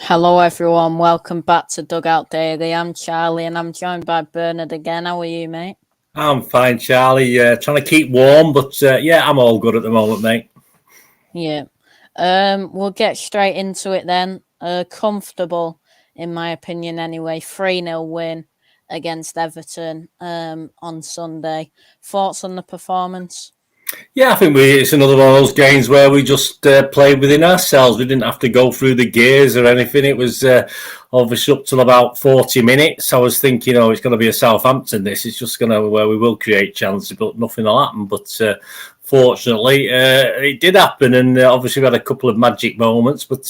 Hello, everyone. Welcome back to Dugout Daily. I'm Charlie, and I'm joined by Bernard again. How are you, mate? I'm fine, Charlie. Trying to keep warm, but yeah, I'm all good at the moment, mate. Yeah. We'll get straight into it then. Comfortable, in my opinion, anyway. 3-0 win against Everton on Sunday. Thoughts on the performance? Yeah, I think it's another one of those games where we just played within ourselves. We didn't have to go through the gears or anything. It was obviously up till about 40 minutes. I was thinking, it's going to be a Southampton. It's just going to where we will create chances, but nothing will happen. But fortunately, it did happen, and obviously we had a couple of magic moments. But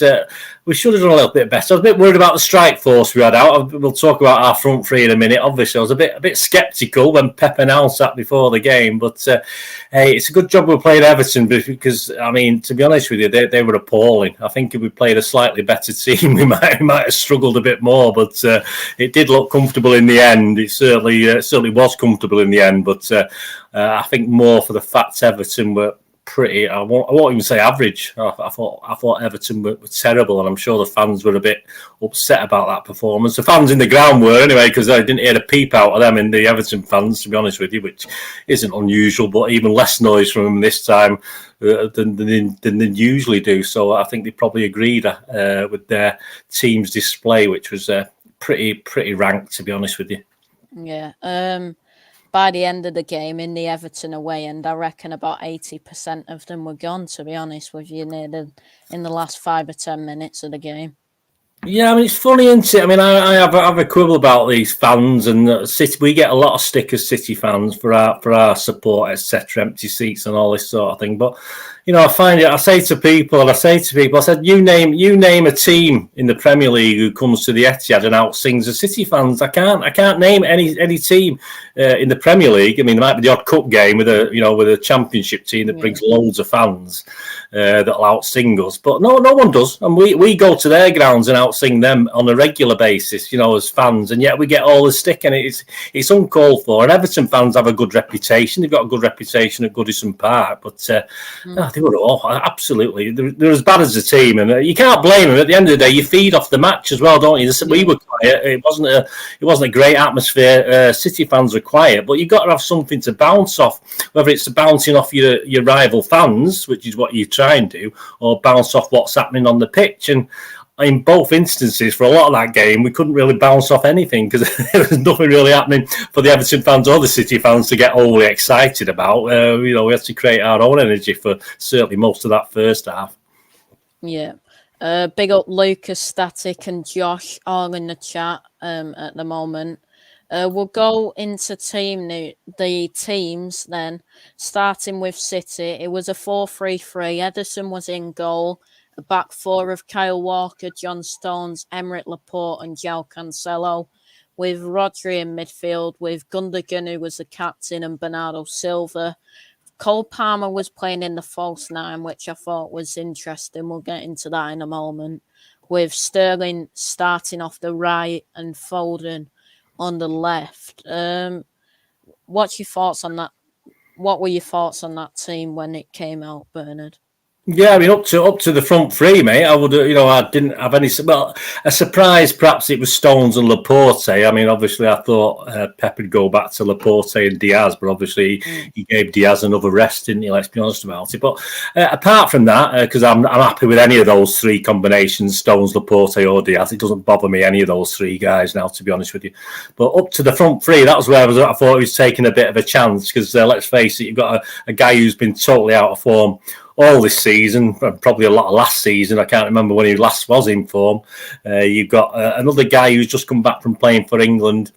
we should have done a little bit better. I was a bit worried about the strike force we had out. We'll talk about our front three in a minute. Obviously, I was a bit sceptical when Pep announced that before the game. But hey, it's a good job we played Everton because, I mean, to be honest with you, they were appalling. I think if we played a slightly better team, we might have struggled a bit more. But it did look comfortable in the end. It certainly was comfortable in the end. But I think more for the fact Everton were pretty. I won't even say average. I thought Everton were terrible, and I'm sure the fans were a bit upset about that performance. The fans in the ground were anyway, because I didn't hear a peep out of them in the Everton fans, to be honest with you, which isn't unusual, but even less noise from them this time than they usually do. So I think they probably agreed with their team's display, which was pretty rank, to be honest with you. Yeah. By the end of the game in the Everton away end, I reckon about 80% of them were gone, to be honest with you, in the last 5 or 10 minutes of the game. Yeah, I mean, it's funny, isn't it? I mean, I have a quibble about these fans, and City. We get a lot of stick as City fans for our support, etc., empty seats and all this sort of thing. But I find it. I say to people, I said, you name a team in the Premier League who comes to the Etihad and outsings the City fans. I can't name any team in the Premier League. I mean, there might be the odd cup game with a Championship team that brings loads of fans that'll outsing us, but no one does, and we go to their grounds and outsing them on a regular basis, as fans, and yet we get all the stick, and it's uncalled for. And Everton fans have a good reputation. They've got a good reputation at Goodison Park, but they were awful. Absolutely, they're as bad as the team, and you can't blame them. At the end of the day, you feed off the match as well, don't you? We were quiet. It wasn't a great atmosphere. City fans were quiet, but you've got to have something to bounce off, whether it's bouncing off your rival fans, which is what you try and do, or bounce off what's happening on the pitch. And in both instances, for a lot of that game, we couldn't really bounce off anything because there was nothing really happening for the Everton fans or the City fans to get overly excited about. We had to create our own energy for certainly most of that first half. Yeah. Big up Lucas, Static and Josh, all in the chat at the moment. We'll go into the teams then, starting with City. It was a 4-3-3. Edison was in goal. A back four of Kyle Walker, John Stones, Emerick Laporte and João Cancello, with Rodri in midfield, with Gundagan, who was the captain, and Bernardo Silva. Cole Palmer was playing in the false nine, which I thought was interesting. We'll get into that in a moment. With Sterling starting off the right and Folden on the left. What's your thoughts on that? What were your thoughts on that team when it came out, Bernard? Yeah, I mean, up to the front three, mate. I would, I didn't have any. Well, a surprise, perhaps it was Stones and Laporte. I mean, obviously, I thought Pep would go back to Laporte and Diaz, but obviously he gave Diaz another rest, didn't he? Let's be honest about it. But apart from that, because I'm happy with any of those three combinations, Stones, Laporte, or Diaz. It doesn't bother me any of those three guys now, to be honest with you. But up to the front three, that was where I thought he was taking a bit of a chance because let's face it, you've got a guy who's been totally out of form all this season, probably a lot of last season. I can't remember when he last was in form. You've got another guy who's just come back from playing for England,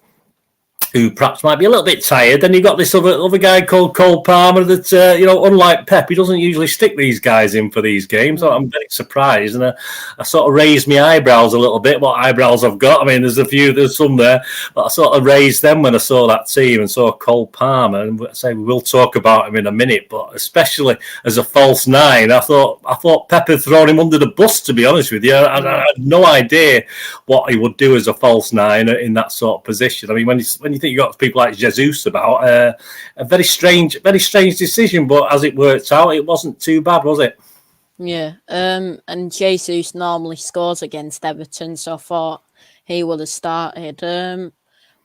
who perhaps might be a little bit tired. Then you've got this other guy called Cole Palmer that, unlike Pep, he doesn't usually stick these guys in for these games. So I'm very surprised. And I sort of raised my eyebrows a little bit, what eyebrows I've got. I mean, there's some there. But I sort of raised them when I saw that team and saw Cole Palmer. And I say we will talk about him in a minute, but especially as a false nine, I thought Pep had thrown him under the bus, to be honest with you. I had no idea what he would do as a false nine in that sort of position. I mean, when you think you got people like Jesus about a very strange decision, but as it worked out, it wasn't too bad, was it? Yeah. And Jesus normally scores against Everton, so I thought he would have started.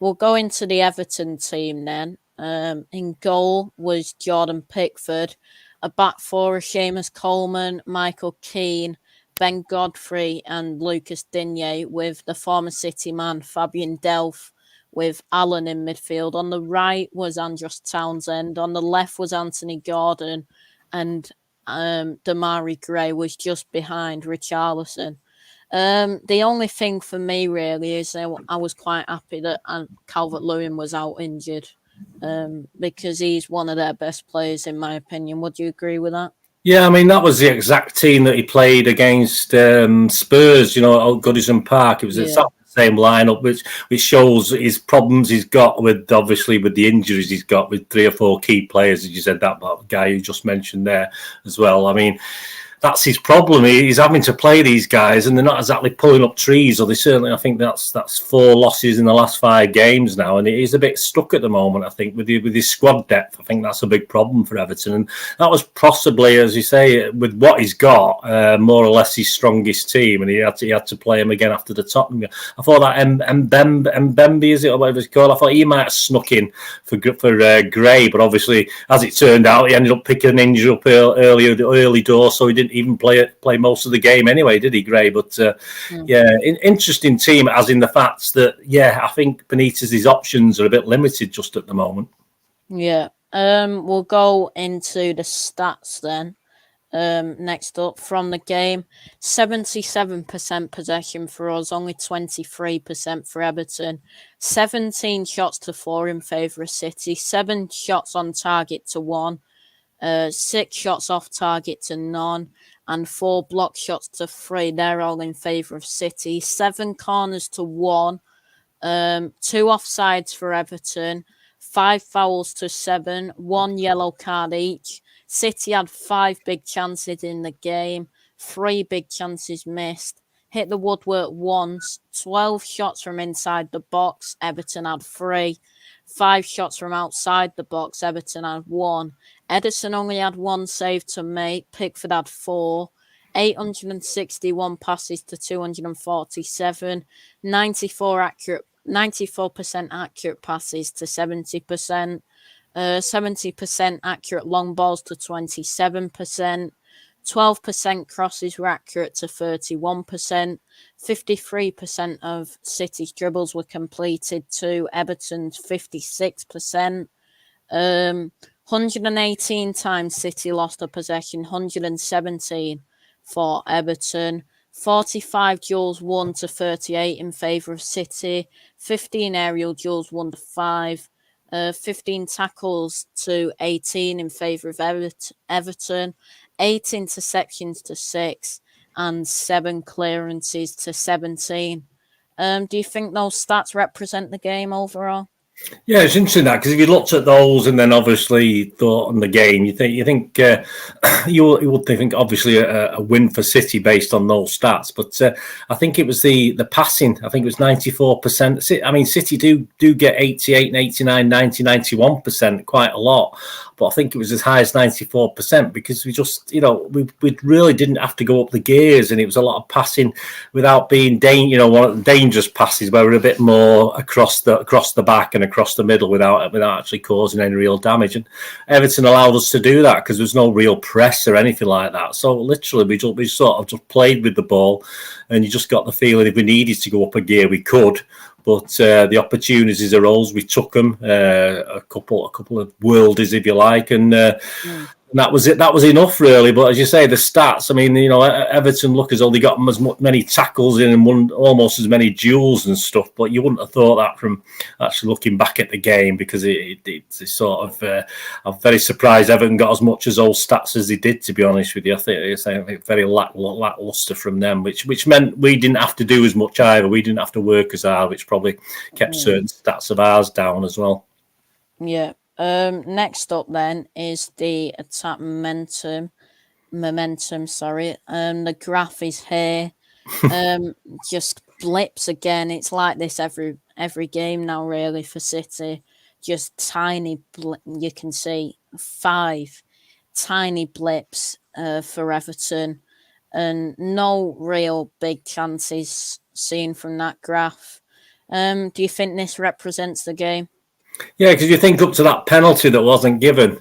We'll go into the Everton team then. In goal was Jordan Pickford. A back four of Seamus Coleman, Michael Keane, Ben Godfrey, and Lucas Digne, with the former City man Fabian Delph, with Allen in midfield. On the right was Andros Townsend. On the left was Anthony Gordon, and Damari Gray was just behind Richarlison. The only thing for me really is I was quite happy that Calvert-Lewin was out injured, because he's one of their best players in my opinion. Would you agree with that? Yeah, I mean that was the exact team that he played against Spurs. You know, at Goodison Park. It was Yeah. exactly the same lineup, which shows his problems he's got with obviously with the injuries he's got with 3 or 4 key players. As you said, that guy you just mentioned there as well. I mean, that's his problem. He's having to play these guys, and they're not exactly pulling up trees. Or they certainly, I think that's 4 losses in the last 5 games now, and he's a bit stuck at the moment. I think with his squad depth, I think that's a big problem for Everton, and that was possibly, as you say, with what he's got, more or less his strongest team, and he had to play him again after the Tottenham game. I thought that Mbembe, is it, or whatever it's called? I thought he might have snuck in for Gray, but obviously, as it turned out, he ended up picking an injury up early door, so he didn't even play most of the game anyway, did he, Gray? But interesting team, as in the fact that I think Benitez's options are a bit limited just at the moment. Yeah. We'll go into the stats then. Next up from the game, 77% possession for us, only 23% for Everton. 17 shots to 4 in favour of City, 7 shots on target to 1. 6 shots off target to none, and 4 block shots to 3. They're all in favour of City. 7 corners to 1. 2 offsides for Everton. 5 fouls to 7. 1 yellow card each. City had 5 big chances in the game. 3 big chances missed. Hit the woodwork once. 12 shots from inside the box. Everton had 3. 5 shots from outside the box. Everton had 1. Edison only had 1 save to make. Pickford had 4. 861 passes to 247. 94% accurate passes to 70%. 70% accurate long balls to 27%. 12% crosses were accurate to 31%. 53% of City's dribbles were completed to Everton's 56%. 118 times City lost a possession, 117 for Everton. 45 duels won to 38 in favour of City. 15 aerial duels won to 5. 15 tackles to 18 in favour of Everton. 8 interceptions to 6. And 7 clearances to 17. Do you think those stats represent the game overall? Yeah, it's interesting that, because if you looked at those and then obviously thought on the game, you think you would think obviously a win for City based on those stats. But I think it was the passing. I think it was 94%. I mean, City do get 88 and 89, 90, 91%, quite a lot. But I think it was as high as 94% because we just, we really didn't have to go up the gears, and it was a lot of passing without being dangerous passes where we're a bit more across the back and across the middle without actually causing any real damage. And Everton allowed us to do that because there's no real press or anything like that. So literally we sort of just played with the ball, and you just got the feeling if we needed to go up a gear we could. But the opportunities arose. We took them, a couple of worldies, if you like, and that was it. That was enough, really. But as you say, the stats. I mean, Everton look as though they got as many tackles in and won almost as many duels and stuff. But you wouldn't have thought that from actually looking back at the game, because it's sort of. I'm very surprised Everton got as much as those stats as they did. To be honest with you, I think it's very lackluster from them, which meant we didn't have to do as much either. We didn't have to work as hard, which probably kept certain stats of ours down as well. Yeah. Next up then is the attack momentum. Sorry. The graph is here. Just blips again. It's like this every game now, really, for City. Just tiny. You can see 5 tiny blips for Everton. and no real big chances seen from that graph. Do you think this represents the game? Yeah, because you think up to that penalty that wasn't given,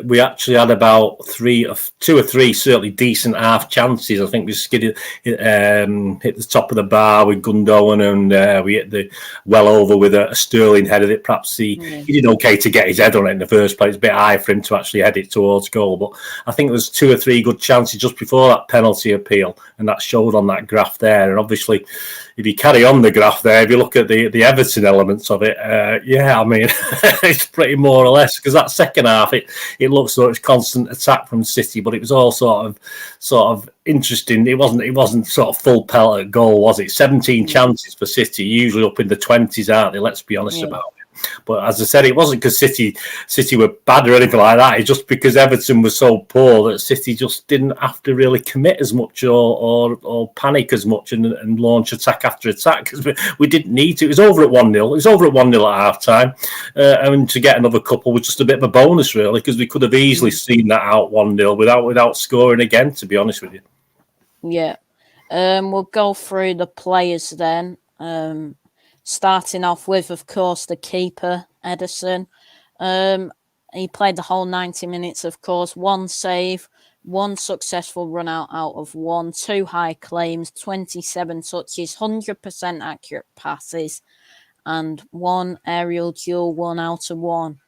we actually had about two or three certainly decent half chances. I think we hit the top of the bar with Gundagan, and we hit the well over with a Sterling header. That perhaps he did okay to get his head on it in the first place. It's a bit high for him to actually head it towards goal, but I think there was two or three good chances just before that penalty appeal, and that showed on that graph there. And obviously, if you carry on the graph there, if you look at the Everton elements of it, I mean, it's pretty more or less, because that second half, it looks like it's constant attack from City, but it was all sort of interesting. It wasn't sort of full pelt at goal, was it? 17 chances for City, usually up in the 20s, aren't they? Let's be honest about it. But as I said, it wasn't because City were bad or anything like that. It's just because Everton was so poor that City just didn't have to really commit as much or panic as much and launch attack after attack, because we didn't need to. It was over at 1-0. It was over at 1-0 at half time. And to get another couple was just a bit of a bonus, really, because we could have easily seen that out 1-0 without scoring again, to be honest with you. Yeah. We'll go through the players then. Starting off with, of course, the keeper, Edison. He played the whole 90 minutes, of course. 1 save, 1 successful run out of 1, 2 high claims, 27 touches, 100% accurate passes, and 1 aerial duel, 1 out of 1.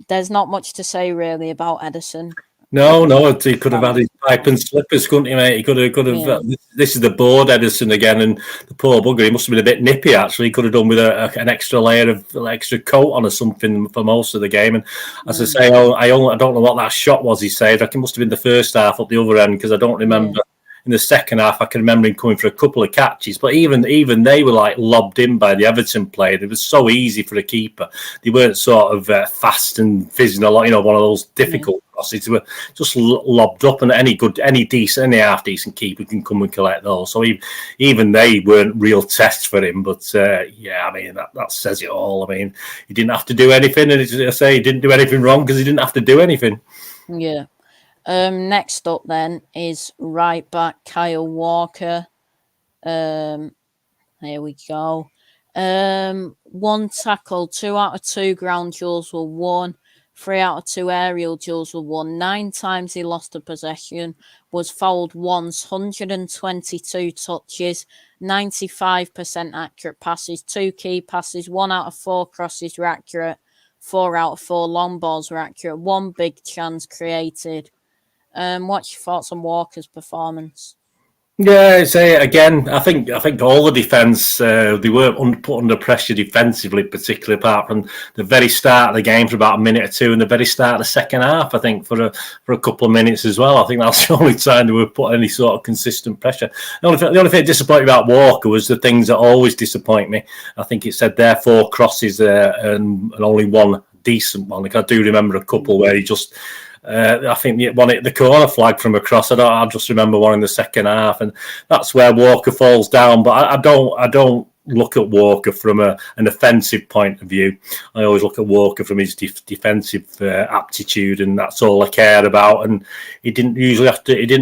There's not much to say, really, about Edison. No, he could have had his pipe and slippers, couldn't he, mate? He could have. Yeah. This is the board Edison again, and the poor bugger. He must have been a bit nippy, actually. He could have done with an extra layer of extra coat on or something for most of the game. And as I say, I don't know what that shot was he saved. It must have been the first half up the other end, because I don't remember. Yeah. In the second half, I can remember him coming for a couple of catches, but even they were like lobbed in by the Everton player. It was so easy for a keeper. They weren't sort of fast and fizzing a lot, one of those difficult crosses. They were just lobbed up, and any half decent keeper can come and collect those. So even they weren't real tests for him. But I mean, that says it all. I mean, he didn't have to do anything, and as I say, he didn't do anything wrong because he didn't have to do anything. Yeah. Next up then is right back Kyle Walker. Here we go. 1 tackle, 2 out of 2 ground duels were won, 3 out of 2 aerial duels were won, 9 times he lost a possession, was fouled once, 122 touches, 95% accurate passes, 2 key passes, 1 out of 4 crosses were accurate, 4 out of 4 long balls were accurate, 1 big chance created. What's your thoughts on Walker's performance? Yeah, again, I think all the defence, they weren't put under pressure defensively, particularly apart from the very start of the game for about a minute or two, and the very start of the second half, I think, for a couple of minutes as well. I think that's the only time they were put any sort of consistent pressure. The only thing that disappointed me about Walker was the things that always disappoint me. I think it said there 4 crosses and only 1 decent one. Like, I do remember a couple where he just... I think one hit the corner flag from across. I just remember one in the second half, and that's where Walker falls down. But I don't look at Walker from an offensive point of view. I always look at Walker from his defensive aptitude, and that's all I care about. And he didn't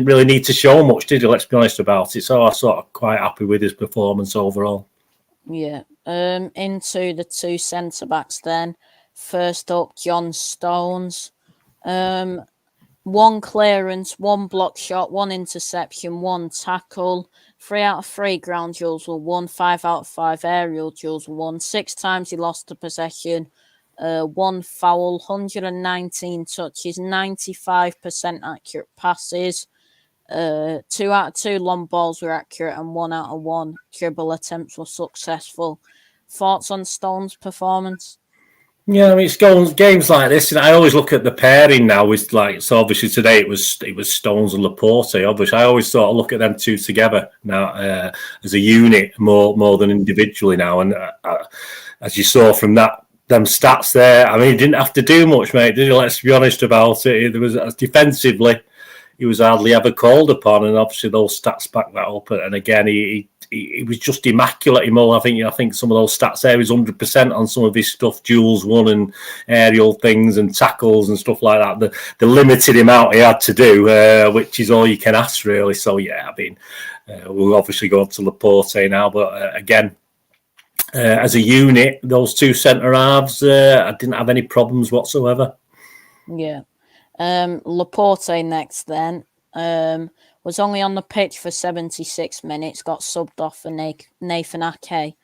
really need to show much, did he? Let's be honest about it. So I'm sort of quite happy with his performance overall. Yeah. Into the 2 centre backs then. First up, John Stones. 1 clearance, 1 block shot, 1 interception, 1 tackle, 3 out of 3 ground duels were won, 5 out of 5 aerial duels were won, 6 times he lost the possession, 1 foul, 119 touches, 95% accurate passes, 2 out of 2 long balls were accurate, and 1 out of 1 dribble attempts were successful. Thoughts on Stone's performance? Yeah, I mean, it's games like this, and I always look at the pairing now. With so obviously today it was Stones and Laporte. Obviously, I always sort of look at them two together now as a unit more than individually now. And as you saw from them stats there, I mean, he didn't have to do much, mate, did he? Let's be honest about it. There was defensively, he was hardly ever called upon, and obviously those stats back that up. And again, he was just immaculate. I think some of those stats there, he's 100% on some of his stuff, duels won and aerial things and tackles and stuff like that. The limited amount he had to do, which is all you can ask, really. So yeah, I mean, we'll obviously go on to Laporte now, but again. As a unit, those two centre halves, I didn't have any problems whatsoever. Yeah. Laporte next then was only on the pitch for 76 minutes, got subbed off for Nathan Ake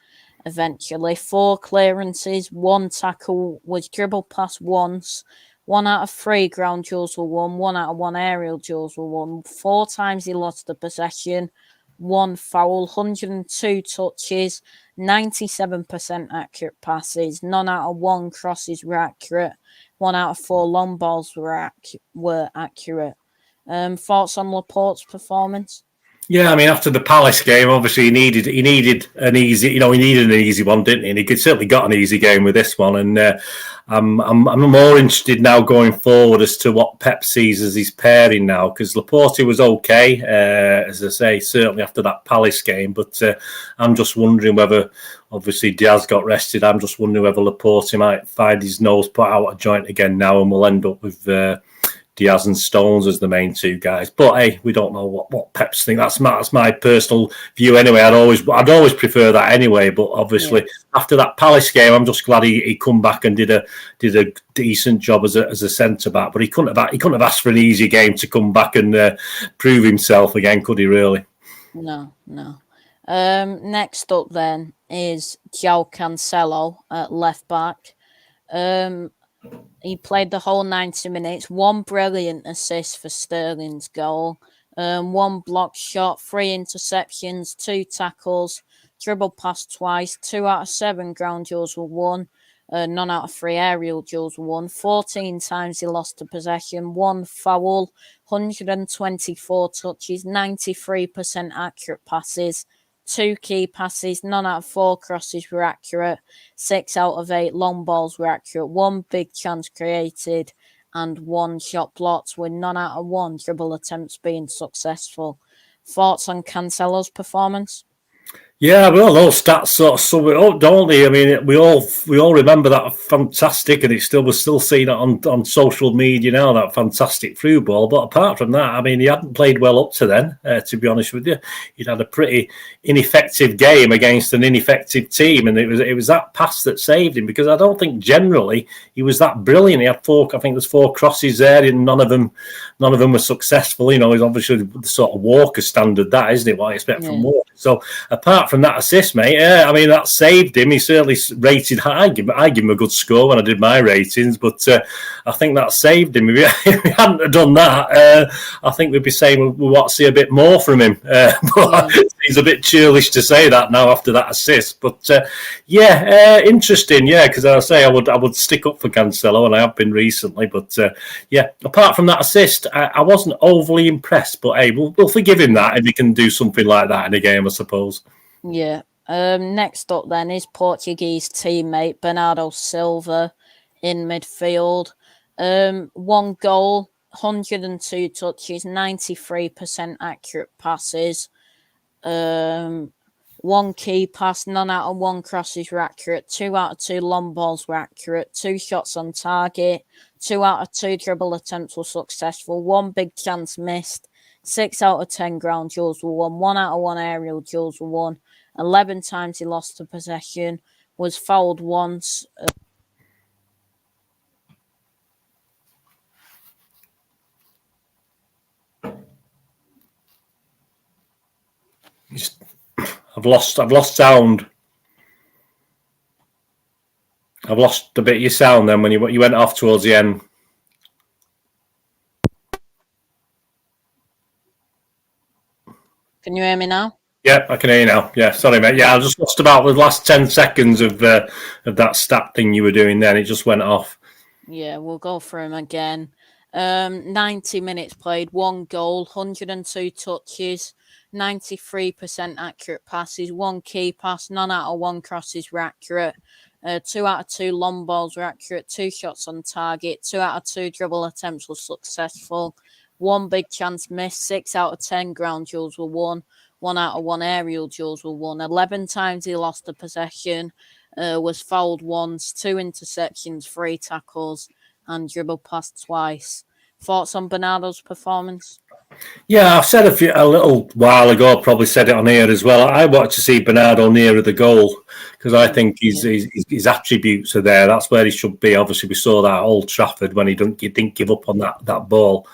eventually. 4 clearances, 1 tackle, was dribbled past once. 1 out of 3 ground duels were won, 1 out of 1 aerial duels were won. 4 times he lost the possession, 1 foul, 102 touches, 97% accurate passes, none out of 1 crosses were accurate. 1 out of 4 long balls were accurate. Thoughts on Laporte's performance? Yeah, I mean, after the Palace game, obviously he needed an easy one, didn't he? And he certainly got an easy game with this one. And I'm more interested now going forward as to what Pep sees as his pairing now, because Laporte was okay, as I say, certainly after that Palace game. But I'm just wondering whether, obviously Diaz got rested. I'm just wondering whether Laporte might find his nose put out of joint again now, and we'll end up with Diaz and Stones as the main 2 guys. But hey, we don't know what Pep's think. That's my personal view anyway. I'd always prefer that anyway. But obviously, after that Palace game, I'm just glad he come back and did a decent job as a centre back. But he couldn't have asked for an easy game to come back and prove himself again, could he? Really? No. Next up then is João Cancello at left back. He played the whole 90 minutes. 1 brilliant assist for Sterling's goal. 1 blocked shot, 3 interceptions, 2 tackles, dribbled past twice. 2 out of 7 ground duels were won. None out of 3 aerial duels were won. 14 times he lost the possession. 1 foul, 124 touches, 93% accurate passes. 2 key passes, none out of 4 crosses were accurate. 6 out of 8 long balls were accurate. 1 big chance created and 1 shot blocked, with none out of 1 dribble attempts being successful. Thoughts on Cancello's performance? Yeah, well, those stats sort of sum it up, don't they? I mean, we all remember that fantastic, and we're still seeing it on social media now, that fantastic through ball. But apart from that, I mean, he hadn't played well up to then. To be honest with you, he'd had a pretty ineffective game against an ineffective team, and it was that pass that saved him, because I don't think generally he was that brilliant. He had 4, I think there's 4 crosses there, and none of them were successful. You know, he's obviously the sort of Walker standard, that isn't it? What I expect from Walker. So apart from that assist, mate, I mean, that saved him. He certainly rated high. I give him a good score when I did my ratings, but I think that saved him. If we hadn't have done that, I think we'd be saying we want to see a bit more from him. But he's a bit churlish to say that now after that assist. But interesting, because I say I would stick up for Cancello, and I have been recently. But apart from that assist, I wasn't overly impressed. But hey, we'll forgive him that if he can do something like that in a game, I suppose. Yeah. Next up then is Portuguese teammate Bernardo Silva in midfield. 1 goal, 102 touches, 93% accurate passes. 1 key pass, none out of 1 crosses were accurate. 2 out of 2 long balls were accurate. 2 shots on target. 2 out of 2 dribble attempts were successful. 1 big chance missed. 6 out of 10 ground duels were won. 1 out of 1 aerial duels were won. 11 times he lost the possession. Was fouled once. I've lost sound. I've lost a bit of your sound then when you went off towards the end. Can you hear me now? Yeah, I can hear you now. Yeah, sorry, mate. Yeah, I just lost about the last 10 seconds of that stat thing you were doing then. It just went off. Yeah, we'll go through him again. 90 minutes played, 1 goal, 102 touches, 93% accurate passes, 1 key pass, none out of 1 crosses were accurate. 2 out of 2 long balls were accurate, 2 shots on target, 2 out of 2 dribble attempts were successful. 1 big chance missed, 6 out of 10 ground duels were won, 1 out of 1 aerial duels were won. 11 times he lost a possession, was fouled once, 2 interceptions, 3 tackles, and dribbled past twice. Thoughts on Bernardo's performance? Yeah, I've said a little while ago, probably said it on here as well. I want to see Bernardo nearer the goal because I think his attributes are there. That's where he should be. Obviously, we saw that at Old Trafford when he didn't give up on that ball.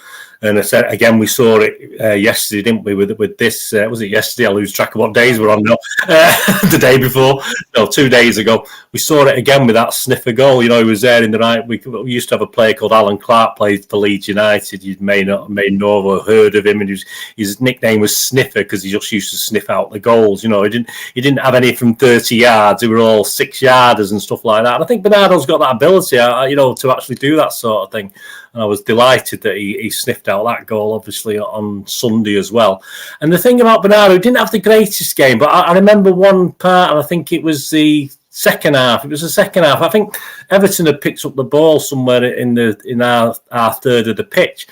And I said again, we saw it yesterday, didn't we? With this, was it yesterday? I lose track of what days we're on now. The day before, no, 2 days ago, we saw it again with that sniffer goal. You know, he was there in the night. We used to have a player called Alan Clark, played for Leeds United. You may know or heard of him, and his nickname was Sniffer because he just used to sniff out the goals. You know, he didn't have any from 30 yards. They were all 6-yarders and stuff like that. And I think Bernardo's got that ability, to actually do that sort of thing. And I was delighted that he sniffed out that goal, obviously, on Sunday as well. And the thing about Bernardo, he didn't have the greatest game, but I remember one part, and I think it was the second half. It was the second half. I think Everton had picked up the ball somewhere in our third of the pitch.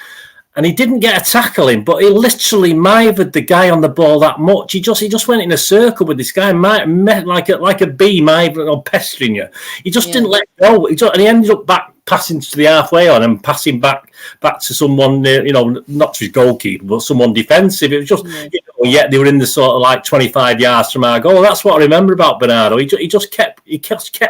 And he didn't get a tackle in, but he literally mithered the guy on the ball that much. He just went in a circle with this guy, like a bee mithering or pestering you. He just didn't let go. And he ended up passing to the halfway on and passing back to someone, not to his goalkeeper, but someone defensive. It was just, yet they were in the sort of like 25 yards from our goal. That's what I remember about Bernardo. He just kept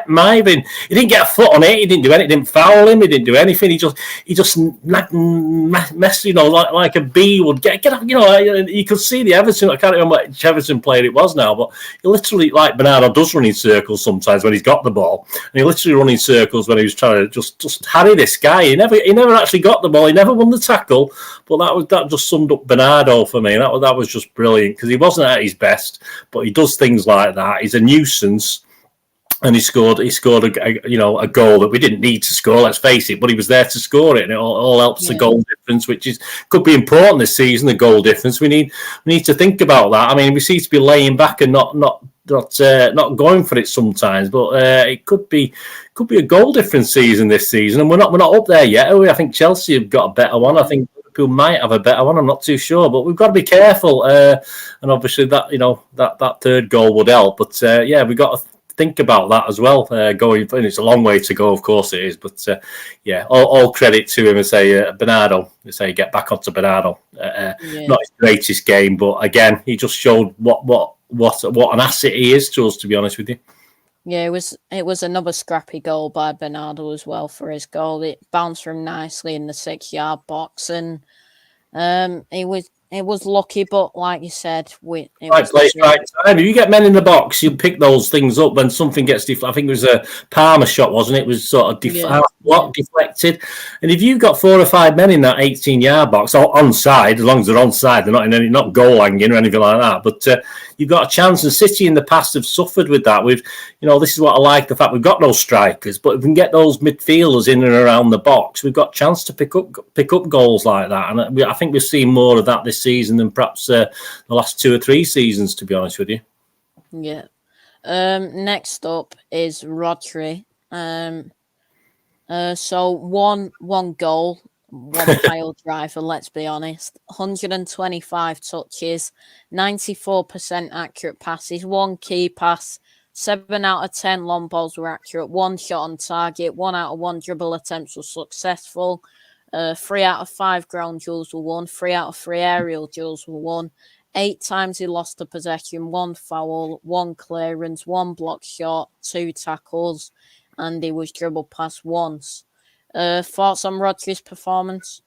mithering. He didn't get a foot on it. He didn't do anything. He didn't foul him. He didn't do anything. He just messed, like a bee would get up. You could see the Everton. I can't remember which Everton player it was now, but he literally, like Bernardo does run in circles sometimes when he's got the ball, and he literally run in circles when he was trying to just harry this guy. He never actually got the ball. He never won the tackle, but that just summed up Bernardo for me. That was just brilliant because he wasn't at his best, but he does things like that. He's a nuisance. And he scored a goal that we didn't need to score, let's face it, but he was there to score it, and it all helps the goal difference, which could be important this season, the goal difference. We need to think about that. I mean, we seem to be laying back and not going for it sometimes, but it could be a goal difference season this season, and we're not up there yet, are we? I think Chelsea have got a better one. I think Liverpool might have a better one. I'm not too sure, but we've got to be careful. And obviously that third goal would help. But we've got to think about that as well. Going, and it's a long way to go, of course it is. But all credit to him and say Bernardo. Get back onto Bernardo. Not his greatest game, but again, he just showed what an asset he is to us. To be honest with you. Yeah, it was another scrappy goal by Bernardo as well for his goal. It bounced from nicely in the 6-yard box, and it was lucky, but like you said, right place, right time. If you get men in the box, you pick those things up when something gets deflected. I think it was a Palmer shot, wasn't it? It was sort of deflected. And if you've got 4 or 5 men in that 18-yard box, onside, as long as they're onside, they're not in not goal hanging or anything like that. But you've got a chance. And City in the past have suffered with that. This is what I like, the fact we've got no strikers, but if we can get those midfielders in and around the box, we've got a chance to pick up goals like that. And I think we've seen more of that this season than perhaps the last 2 or 3 seasons, to be honest with you. Yeah. Next up is Rodri. So one goal, one pile driver, let's be honest. 125 touches, 94% accurate passes, 1 key pass, 7 out of 10 long balls were accurate, 1 shot on target, 1 out of 1 dribble attempts was successful. 3 out of 5 ground duels were won. 3 out of 3 aerial duels were won. 8 times he lost a possession, 1 foul, 1 clearance, 1 block shot, 2 tackles, and he was dribbled past once. Thoughts on Rodri's performance?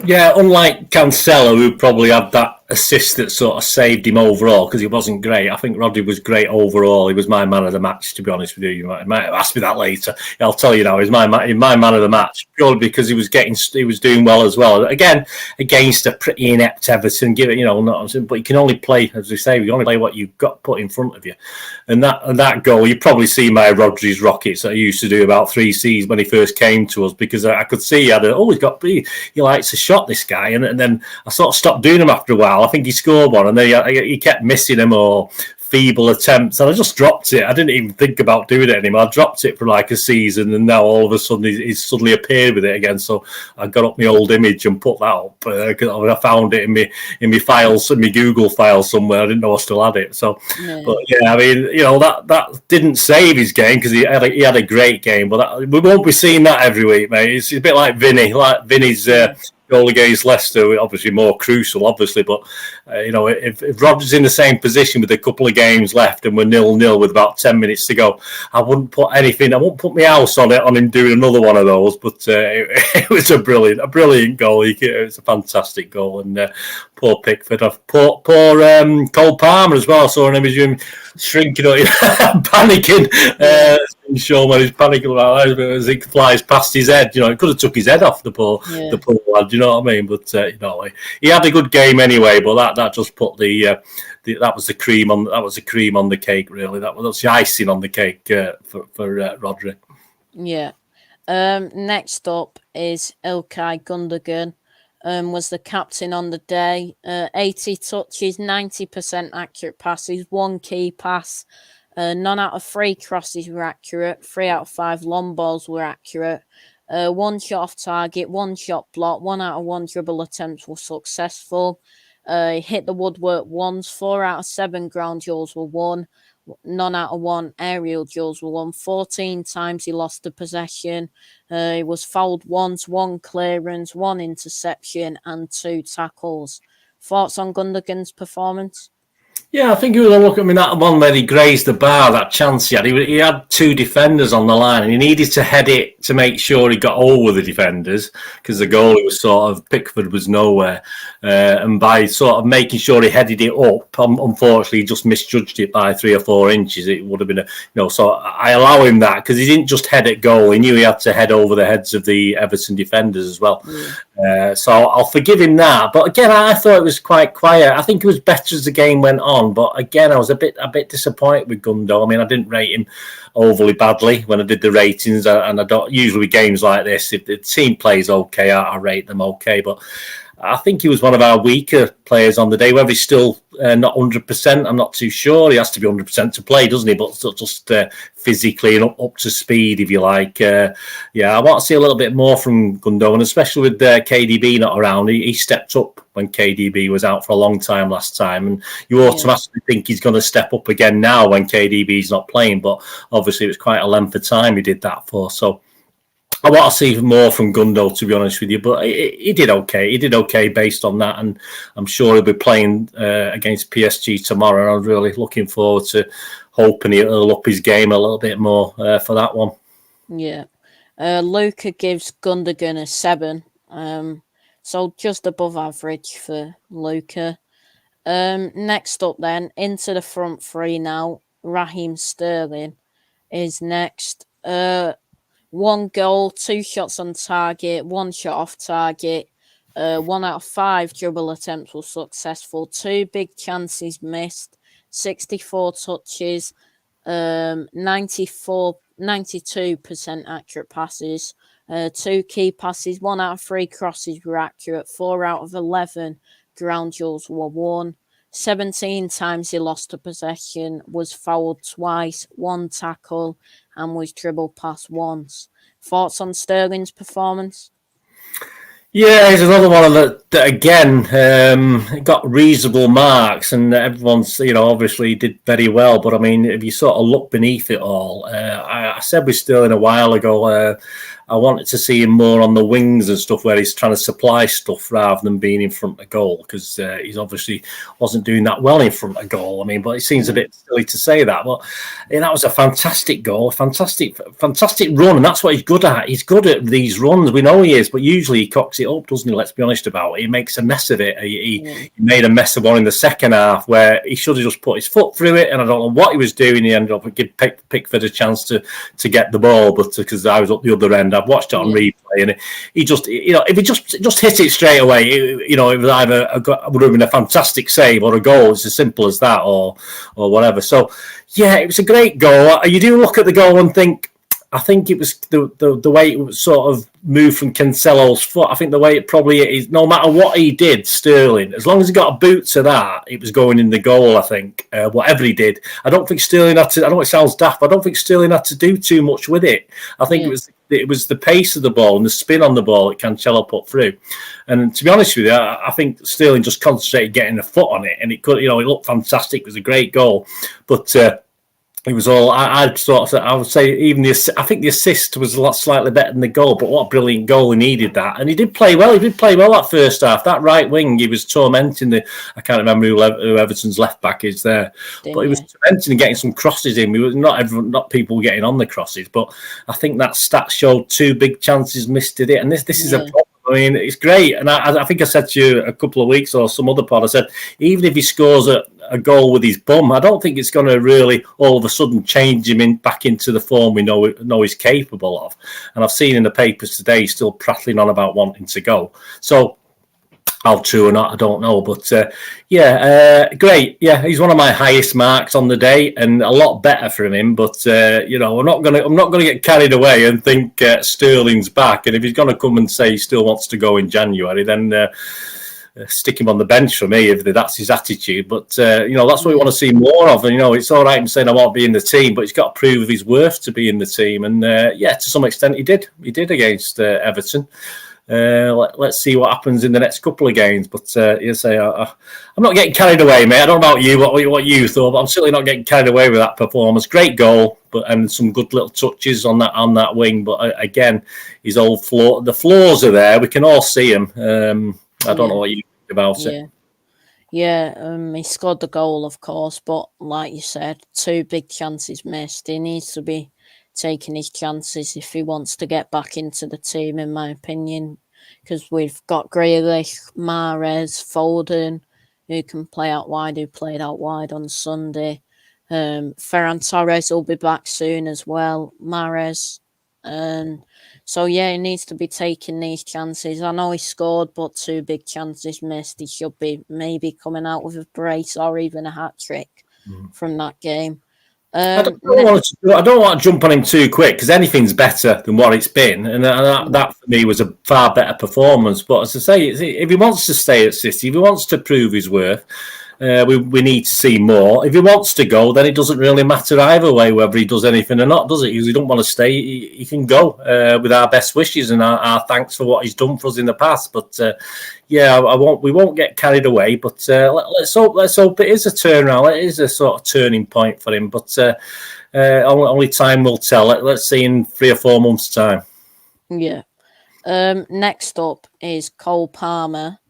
Yeah, unlike Cancello, who probably had that assist that sort of saved him overall because he wasn't great. I think Rodri was great overall. He was my man of the match, to be honest with you. You might ask me that later. I'll tell you now, he's my man of the match purely because he was doing well as well. Again, against a pretty inept Everton, but you can only play, as we say, you only play what you've got put in front of you. And that goal, you probably see my Rodri's rockets that he used to do about 3 seasons when he first came to us, because I could see he likes a shot, this guy, and then I sort of stopped doing them after a while. I think he scored one, and then he kept missing them or feeble attempts, and I just dropped it. I didn't even think about doing it anymore. I dropped it for like a season, and now all of a sudden he's suddenly appeared with it again. So I got up my old image and put that up because I found it in my files, in my Google file somewhere. I didn't know I still had it. So, but yeah, I mean, you know, that didn't save his game because he had a great game, but we won't be seeing that every week, mate. It's a bit like Vinny, like Vinny's. Goal against Leicester, obviously more crucial, obviously, but you know, if Rodgers in the same position with a couple of games left and we're 0-0 with about 10 minutes to go, I wouldn't put my house on him doing another one of those. But it was a brilliant goal. It was a fantastic goal, and poor Pickford, poor Cole Palmer as well. So him was shrinking up, panicking. Show when he's panicking about that as it flies past his head. You know, it could have took his head off the poor lad. You know what I mean? But you know, he had a good game anyway. But that just put that was the cream on the cake. Really, that was the icing on the cake for Rodri. Yeah. Next up is Ilkai Gundagan. Was the captain on the day. 80 touches, 90% accurate passes, 1 key pass. None out of 3 crosses were accurate. 3 out of 5 long balls were accurate. 1 shot off target, 1 shot block, 1 out of 1 dribble attempts were successful. Hit the woodwork once. 4 out of 7 ground duels were won. None out of 1 aerial duels were won. 14 times he lost the possession. He was fouled once, 1 clearance, 1 interception, and 2 tackles. Thoughts on Gundagan's performance? Yeah, I think he was looking at that one where he grazed the bar, that chance he had. He had 2 defenders on the line, and he needed to head it to make sure he got over the defenders because the goalie was sort of, Pickford was nowhere. And by sort of making sure he headed it up, unfortunately, he just misjudged it by 3 or 4 inches. It would have been so I allow him that because he didn't just head at goal. He knew he had to head over the heads of the Everton defenders as well. So I'll forgive him that. But again, I thought it was quite quiet. I think it was better as the game went on. But again, I was a bit disappointed with Gundo. I mean, I didn't rate him overly badly when I did the ratings, and I don't usually with games like this. If the team plays okay, I rate them okay. But I think he was one of our weaker players on the day. Whether he's still not 100%, I'm not too sure. He has to be 100% to play, doesn't he? But just physically and up to speed, if you like. I want to see a little bit more from Gundo, and especially with KDB not around. He stepped up when KDB was out for a long time last time, and you automatically think he's going to step up again now when KDB's not playing. But obviously, it was quite a length of time he did that for. So I want to see more from Gundo, to be honest with you, but he did okay. He did okay based on that, and I'm sure he'll be playing against PSG tomorrow. I'm really looking forward to hoping he'll up his game a little bit more for that one. Yeah. Luca gives Gundagan a 7, so just above average for Luca. Next up then, into the front 3 now. Raheem Sterling is next. 1 goal, 2 shots on target, 1 shot off target, 1 out of 5 dribble attempts were successful, 2 big chances missed, 64 touches, 92% accurate passes, 2 key passes, 1 out of 3 crosses were accurate, 4 out of 11 ground duels were won. 17 times he lost a possession, was fouled twice, 1 tackle, and was dribbled past once. Thoughts on Sterling's performance? Yeah, he's another one that again got reasonable marks, and everyone's obviously did very well. But I mean, if you sort of look beneath it all, I said with Sterling a while ago, I wanted to see him more on the wings and stuff where he's trying to supply stuff rather than being in front of goal, because he's obviously wasn't doing that well in front of goal. I mean, but it seems a bit silly to say that. But that was a fantastic goal, a fantastic run, and that's what he's good at. He's good at these runs. We know he is, but usually he cocks it up, doesn't he? Let's be honest about it. He makes a mess of it. He made a mess of one in the second half where he should have just put his foot through it, and I don't know what he was doing. He ended up giving Pickford a chance to get the ball, but because I was up the other end, I've watched it on replay, and he just, if he just hit it straight away, it was either would have been a fantastic save or a goal. It's as simple as that, or whatever. So yeah, it was a great goal. You do look at the goal and think, I think it was the way it was sort of moved from Cancello's foot. I think the way it probably is, no matter what he did, Sterling, as long as he got a boot to that, it was going in the goal, I think, whatever he did. I don't think Sterling had to, I know it sounds daft, but I don't think Sterling had to do too much with it. I think it was the pace of the ball and the spin on the ball that Cancello put through. And to be honest with you, I think Sterling just concentrated getting a foot on it, and it could, it looked fantastic. It was a great goal, but it was all. I would say even I think the assist was a lot slightly better than the goal. But what a brilliant goal! He needed that, and he did play well. He did play well that first half. That right wing, he was tormenting I can't remember who Everton's left back is there, but he was tormenting and getting some crosses in. We were not people getting on the crosses, but I think that stat showed 2 big chances missed, did it? And this is a problem. I mean, it's great, and I think I said to you a couple of weeks or some other pod, I said, even if he scores a goal with his bum, I don't think it's going to really all of a sudden change him back into the form we know he's capable of. And I've seen in the papers today he's still prattling on about wanting to go. So, how true or not, I don't know, but great. Yeah, he's one of my highest marks on the day, and a lot better from him. But I'm not gonna get carried away and think Sterling's back. And if he's gonna come and say he still wants to go in January, then stick him on the bench for me if that's his attitude. But that's what we want to see more of. And it's all right him saying I won't be in the team, but he's got to prove his worth to be in the team. And to some extent he did. He did against Everton. Let's see what happens in the next couple of games. But I'm not getting carried away, mate. I don't know about you, what you thought, but I'm certainly not getting carried away with that performance. Great goal, and some good little touches on that wing. But again, his old floor, the flaws are there. We can all see them. I don't know what you think about it. Yeah, he scored the goal, of course, but like you said, 2 big chances missed. He needs to be taking his chances if he wants to get back into the team, in my opinion, because we've got Grealish, Mahrez, Folden, who can play out wide, who played out wide on Sunday. Ferran Torres will be back soon as well, Mahrez. So, he needs to be taking these chances. I know he scored, but 2 big chances missed. He should be maybe coming out with a brace or even a hat-trick from that game. I don't want to jump on him too quick because anything's better than what it's been, and that for me was a far better performance. But as I say, if he wants to stay at City, if he wants to prove his worth, we need to see more. If he wants to go, then it doesn't really matter either way whether he does anything or not, does it? Because he don't want to stay, he can go with our best wishes and our thanks for what he's done for us in the past. But we won't get carried away. But let's hope it is a turnaround. It is a sort of turning point for him. But only time will tell. Let's see in 3 or 4 months' time. Yeah. Next up is Cole Palmer.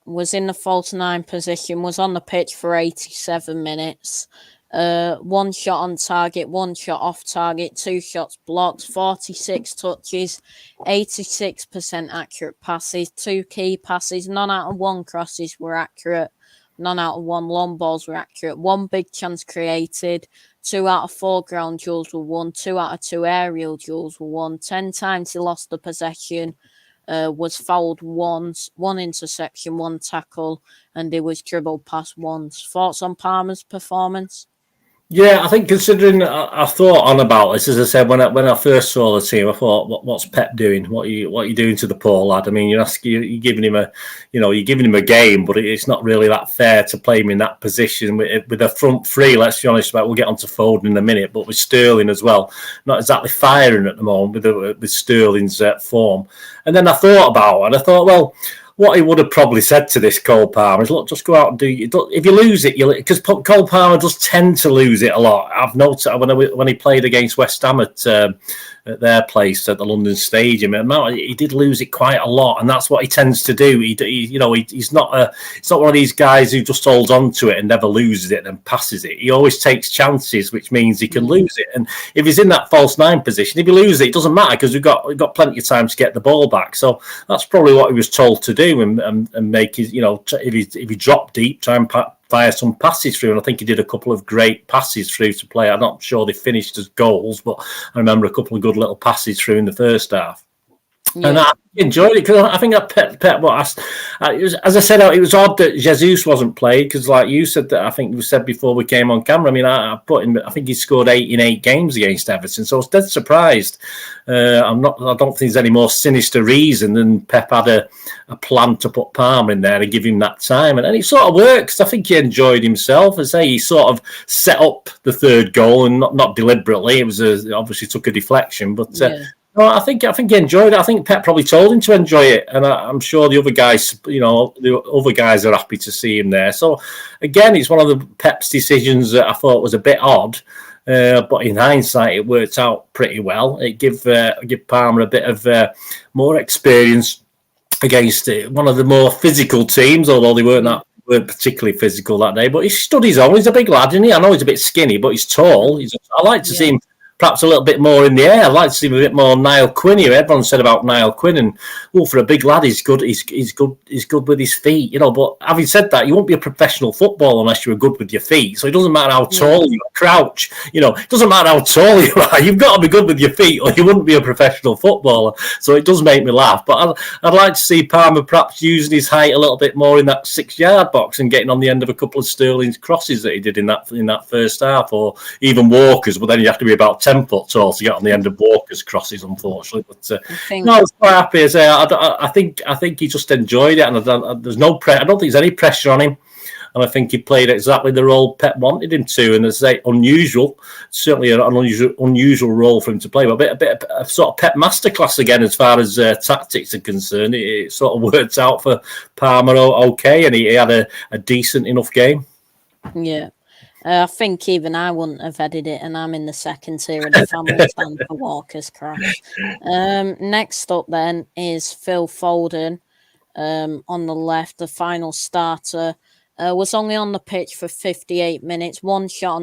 Was in the false 9 position, was on the pitch for 87 minutes. 1 shot on target, 1 shot off target, 2 shots blocked, 46 touches, 86% accurate passes, 2 key passes, none out of 1 crosses were accurate, none out of 1 long balls were accurate, 1 big chance created, 2 out of 4 ground duels were won, 2 out of 2 aerial duels were won, 10 times he lost the possession. Was fouled once, 1 interception, 1 tackle, and he was dribbled past once. Thoughts on Palmer's performance? Yeah, I think considering I thought on about this, as I said, when I first saw the team, I thought, what's Pep doing? What are you doing to the poor lad? I mean, you're giving him a game, but it's not really that fair to play him in that position with a front 3. Let's be honest about. We'll get onto Folden in a minute, but with Sterling as well, not exactly firing at the moment with Sterling's form. And then I thought about it, and I thought, well, what he would have probably said to this Cole Palmer is, look, just go out and do. If you lose it, because Cole Palmer does tend to lose it a lot. I've noticed when he played against West Ham at their place at the London Stadium, he did lose it quite a lot, and that's what he tends to do. He's not one of these guys who just holds on to it and never loses it and passes it. He always takes chances, which means he can lose it. And if he's in that false 9 position, if he loses it, it doesn't matter because we've got plenty of time to get the ball back. So that's probably what he was told to do and make his, if he dropped deep, try and fire some passes through, and I think he did a couple of great passes through to play. I'm not sure they finished as goals, but I remember a couple of good little passes through in the first half. And Yeah. I enjoyed it because I think that Pep it was, as I said, it was odd that Jesus wasn't played because, like you said, that I think you said before we came on camera. I mean, I put in. I think he scored 8 in 8 games against Everton, so I was dead surprised. I'm not. I don't think there's any more sinister reason than Pep had a plan to put Palmer in there and give him that time, and it sort of works. I think he enjoyed himself. As I say, he sort of set up the third goal and not deliberately. It was obviously took a deflection, but. No, I think he enjoyed it. I think Pep probably told him to enjoy it, and I'm sure the other guys, the other guys are happy to see him there. So, again, it's one of the Pep's decisions that I thought was a bit odd, but in hindsight, it worked out pretty well. It give Palmer a bit of more experience against one of the more physical teams, although they weren't particularly physical that day. But he stood his own. He's a big lad, isn't he? I know he's a bit skinny, but he's tall. I like to see him perhaps a little bit more in the air. I'd like to see him a bit more Niall Quinn here. Everyone said about Niall Quinn, and for a big lad, he's good. He's good. He's good with his feet, But having said that, you won't be a professional footballer unless you're good with your feet. So it doesn't matter how tall you crouch. It doesn't matter how tall you are. You've got to be good with your feet, or you wouldn't be a professional footballer. So it does make me laugh. But I'd like to see Palmer perhaps using his height a little bit more in that 6-yard box and getting on the end of a couple of Sterling's crosses that he did in that first half, or even Walker's. But then you have to be about 10 foot tall to get on the end of Walker's crosses, unfortunately. But I was quite happy. I think he just enjoyed it, and there's no I don't think there's any pressure on him. And I think he played exactly the role Pep wanted him to, and as I say, certainly an unusual role for him to play. But a bit of sort of Pep masterclass again as far as tactics are concerned. It sort of worked out for Palmer okay, and he had a decent enough game. Yeah. I think even I wouldn't have headed it, and I'm in the second tier of the family stand for Walker's crash. Next up then is Phil Folden on the left, the final starter. Was only on the pitch for 58 minutes. One shot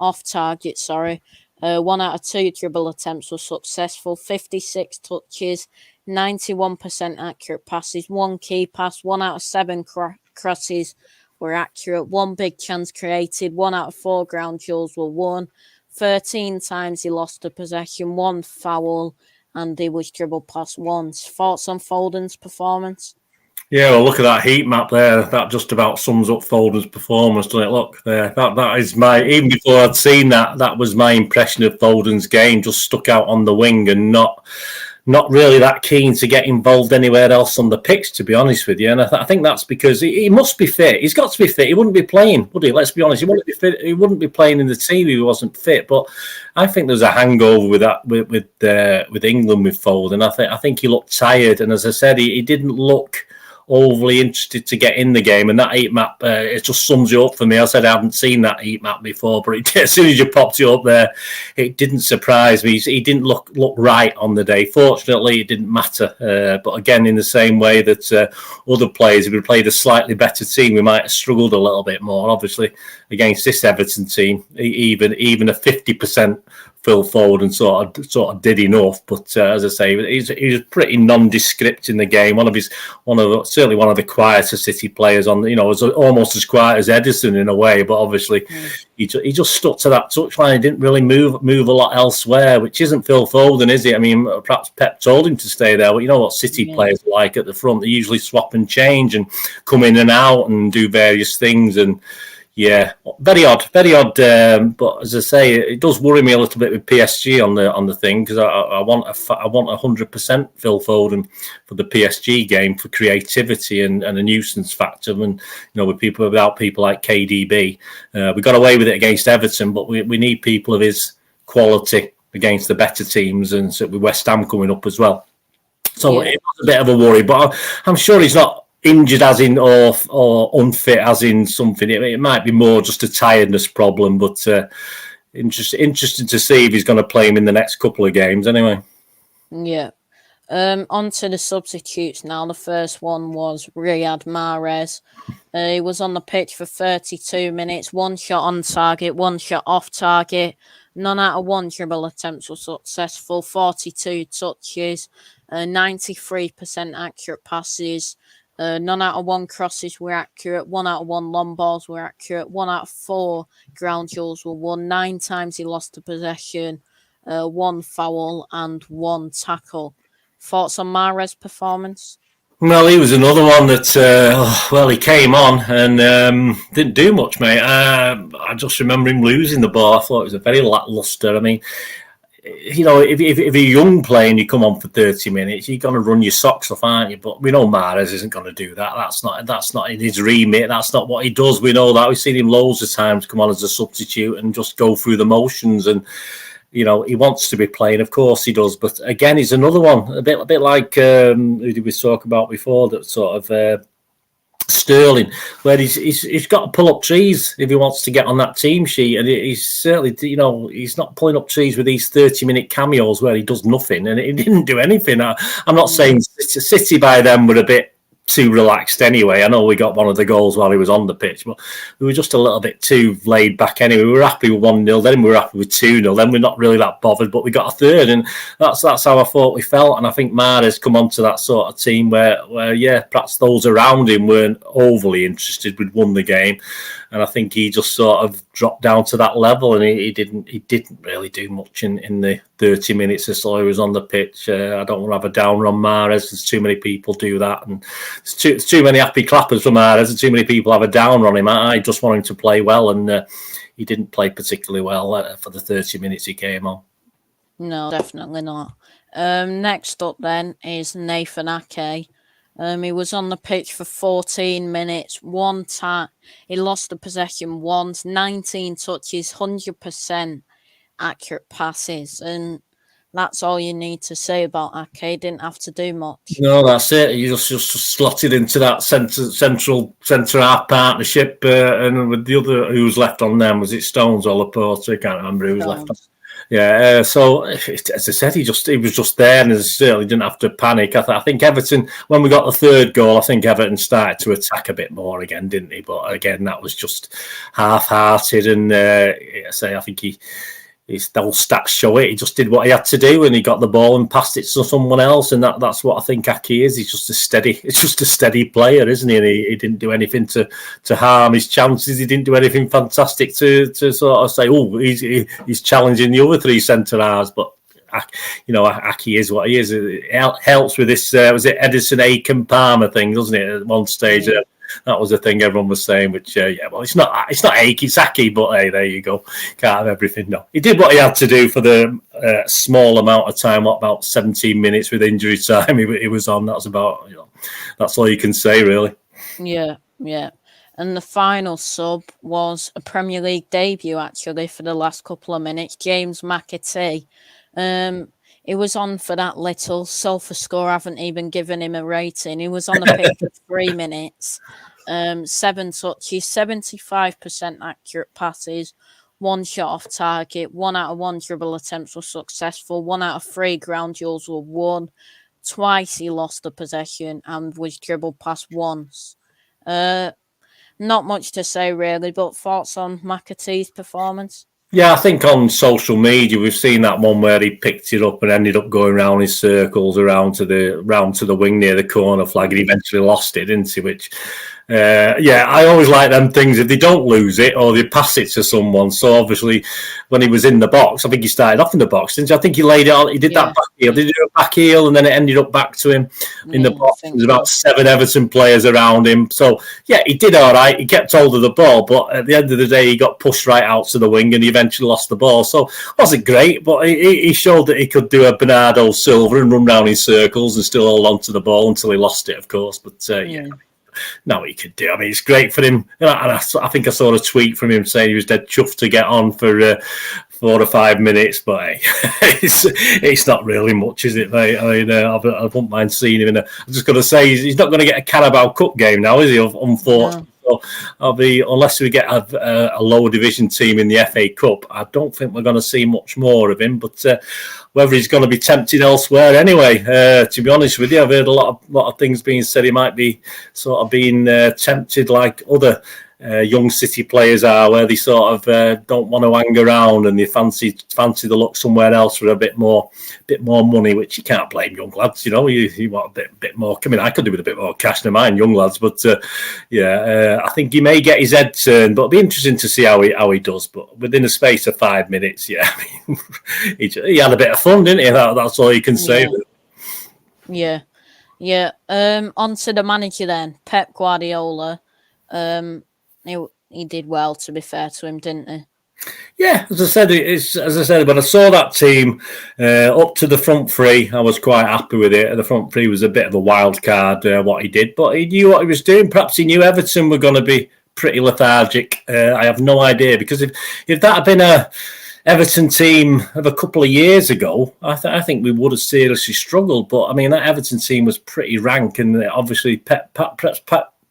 off target, 1 out of 2 dribble attempts were successful. 56 touches, 91% accurate passes. 1 key pass, 1 out of 7 crosses were accurate. 1 big chance created. 1 out of 4 ground duels were won. 13 times he lost the possession. 1 foul, and he was dribbled past once. Thoughts on Folden's performance? Yeah, well, look at that heat map there. That just about sums up Folden's performance, doesn't it? Look there. That is even before I'd seen that was my impression of Folden's game. Just stuck out on the wing and not really that keen to get involved anywhere else on the pitch, to be honest with you. And I think that's because he must be fit. He's got to be fit. He wouldn't be playing, would he? Let's be honest. He wouldn't be fit. He wouldn't be playing in the team if he wasn't fit. But I think there's a hangover with that with England with Folden. I think he looked tired, and as I said, he didn't look overly interested to get in the game, and that heat map it just sums you up for me. I said I hadn't seen that heat map before, but as soon as you popped it up there, it didn't surprise me. He didn't look right on the day. Fortunately, it didn't matter. But again, in the same way that other players, if we played a slightly better team, we might have struggled a little bit more. Obviously, against this Everton team, even a 50% Phil Folden sort of did enough, but as I say, he was pretty nondescript in the game. Certainly one of the quieter City players on. Was almost as quiet as Edison in a way, but obviously he just stuck to that touchline. He didn't really move a lot elsewhere, which isn't Phil Folden, is it? I mean, perhaps Pep told him to stay there, but you know what City players are like at the front. They usually swap and change and come in and out and do various things and. Yeah, very odd. But as I say, it does worry me a little bit with PSG on the thing because I want 100% Phil Foden for the PSG game for creativity and a nuisance factor. And with without people like KDB, we got away with it against Everton, but we need people of his quality against the better teams, and so with West Ham coming up as well. So it was a bit of a worry, but I'm sure he's not injured as in or unfit as in something. It might be more just a tiredness problem, but interesting to see if he's going to play him in the next couple of games anyway. Yeah. On to the substitutes now. The first one was Riyad Mahrez. He was on the pitch for 32 minutes. 1 shot on target, 1 shot off target. None out of 1 dribble attempts were successful. 42 touches, 93% accurate passes. None out of 1 crosses were accurate. 1 out of 1 long balls were accurate. 1 out of 4 ground duels were won. 9 times he lost the possession. 1 foul and 1 tackle. Thoughts on Mahrez' performance? Well, he was another one that, he came on and didn't do much, mate. I just remember him losing the ball. I thought it was a very lacklustre. I mean, if you're a young player and you come on for 30 minutes, you're going to run your socks off, aren't you? But we know Mahrez isn't going to do that. That's not in his remit. That's not what he does. We know that. We've seen him loads of times come on as a substitute and just go through the motions. And he wants to be playing. Of course he does. But again, he's another one, a bit like who did we talk about before? That sort of Sterling, where he's got to pull up trees if he wants to get on that team sheet, and he's certainly, he's not pulling up trees with these 30-minute cameos where he does nothing, and he didn't do anything. I'm not saying City by then were a bit too relaxed anyway. I know we got one of the goals while he was on the pitch, but we were just a little bit too laid back anyway. We were happy with 1-0, then we were happy with 2-0, then we're not really that bothered, but we got a third, and that's how I thought we felt. And I think Mahrez come onto that sort of team where perhaps those around him weren't overly interested. We'd won the game, and I think he just sort of dropped down to that level, and he didn't really do much in the 30 minutes or so he was on the pitch. I don't want to have a downer on Mahrez. There's too many people do that, and there's too many happy clappers for Mahrez, and too many people have a downer on him. I just want him to play well, and he didn't play particularly well for the 30 minutes he came on. No, definitely not. Next up then is Nathan Ake. He was on the pitch for 14 minutes, one time. He lost the possession once, 19 touches, 100% accurate passes. And that's all you need to say about Ake. He didn't have to do much. No, that's it. He just slotted into that centre-half partnership. And with the other who was left on them, was it Stones or Laporte? I can't remember who was left on. Yeah, so as I said, he was just there, and certainly didn't have to panic. I think Everton, when we got the third goal, I think Everton started to attack a bit more again, didn't he? But again, that was just half-hearted, and I think those stats show it. He just did what he had to do, and he got the ball and passed it to someone else, and that's what I think Ake is. He's just a steady player, isn't he? And he didn't do anything to harm his chances. He didn't do anything fantastic to sort of say, oh, he's challenging the other three centre halves. But Ake is what he is. It helps with this. Was it Edison, Aiken, Palmer thing, doesn't it? At one stage. That was the thing everyone was saying, which, it's not Ake, it's Ake, but hey, there you go. Can't have everything. No. He did what he had to do for the small amount of time, about 17 minutes with injury time he was on. That's about, that's all you can say, really. Yeah. And the final sub was a Premier League debut, actually, for the last couple of minutes, James McAtee. He was on for that little. SofaScore haven't even given him a rating. He was on the pitch for 3 minutes, 7 touches, 75% accurate passes, 1 shot off target, 1 out of 1 dribble attempts were successful, 1 out of 3 ground duels were won. Twice he lost the possession and was dribbled past once. Not much to say, really, but thoughts on McAtee's performance? Yeah, I think on social media we've seen that one where he picked it up and ended up going around in circles around to the wing near the corner flag, and eventually lost it, didn't he? Which, I always like them things if they don't lose it or they pass it to someone. So obviously, when he was in the box, I think he started off in the box, didn't he? I think he laid it on. He did that back heel. Did he do a back heel, and then it ended up back to him in the box. There's about 7 Everton players around him. So he did all right. He kept hold of the ball, but at the end of the day, he got pushed right out to the wing, and he eventually lost the ball. So wasn't great, but he showed that he could do a Bernardo Silva and run round in circles and still hold on to the ball until he lost it, of course. But no, he could do. I mean, it's great for him. And I think I saw a tweet from him saying he was dead chuffed to get on for 4 or 5 minutes, but it's not really much, is it, mate? I mean, I wouldn't mind seeing him. I'm just going to say he's not going to get a Carabao Cup game now, is he? Unfortunately. So unless we get a lower division team in the FA Cup, I don't think we're going to see much more of him. But whether he's going to be tempted elsewhere, anyway. To be honest with you, I've heard a lot of things being said. He might be sort of being tempted like other young City players are, where they sort of don't want to hang around and they fancy the look somewhere else for a bit more money, which you can't blame young lads. You want a bit more. I mean, I could do with a bit more cash than mine, young lads. But I think he may get his head turned. But it'll be interesting to see how he does. But within a space of 5 minutes, I mean, he had a bit of fun, didn't he? That's all you can say. Yeah. Yeah. On to the manager then, Pep Guardiola. He did well, to be fair to him, didn't he? Yeah, as I said, when I saw that team up to the front three, I was quite happy with it. The front three was a bit of a wild card what he did, but he knew what he was doing. Perhaps he knew Everton were going to be pretty lethargic. I have no idea, because if that had been a Everton team of a couple of years ago, I think we would have seriously struggled. But I mean, that Everton team was pretty rank, and obviously Pep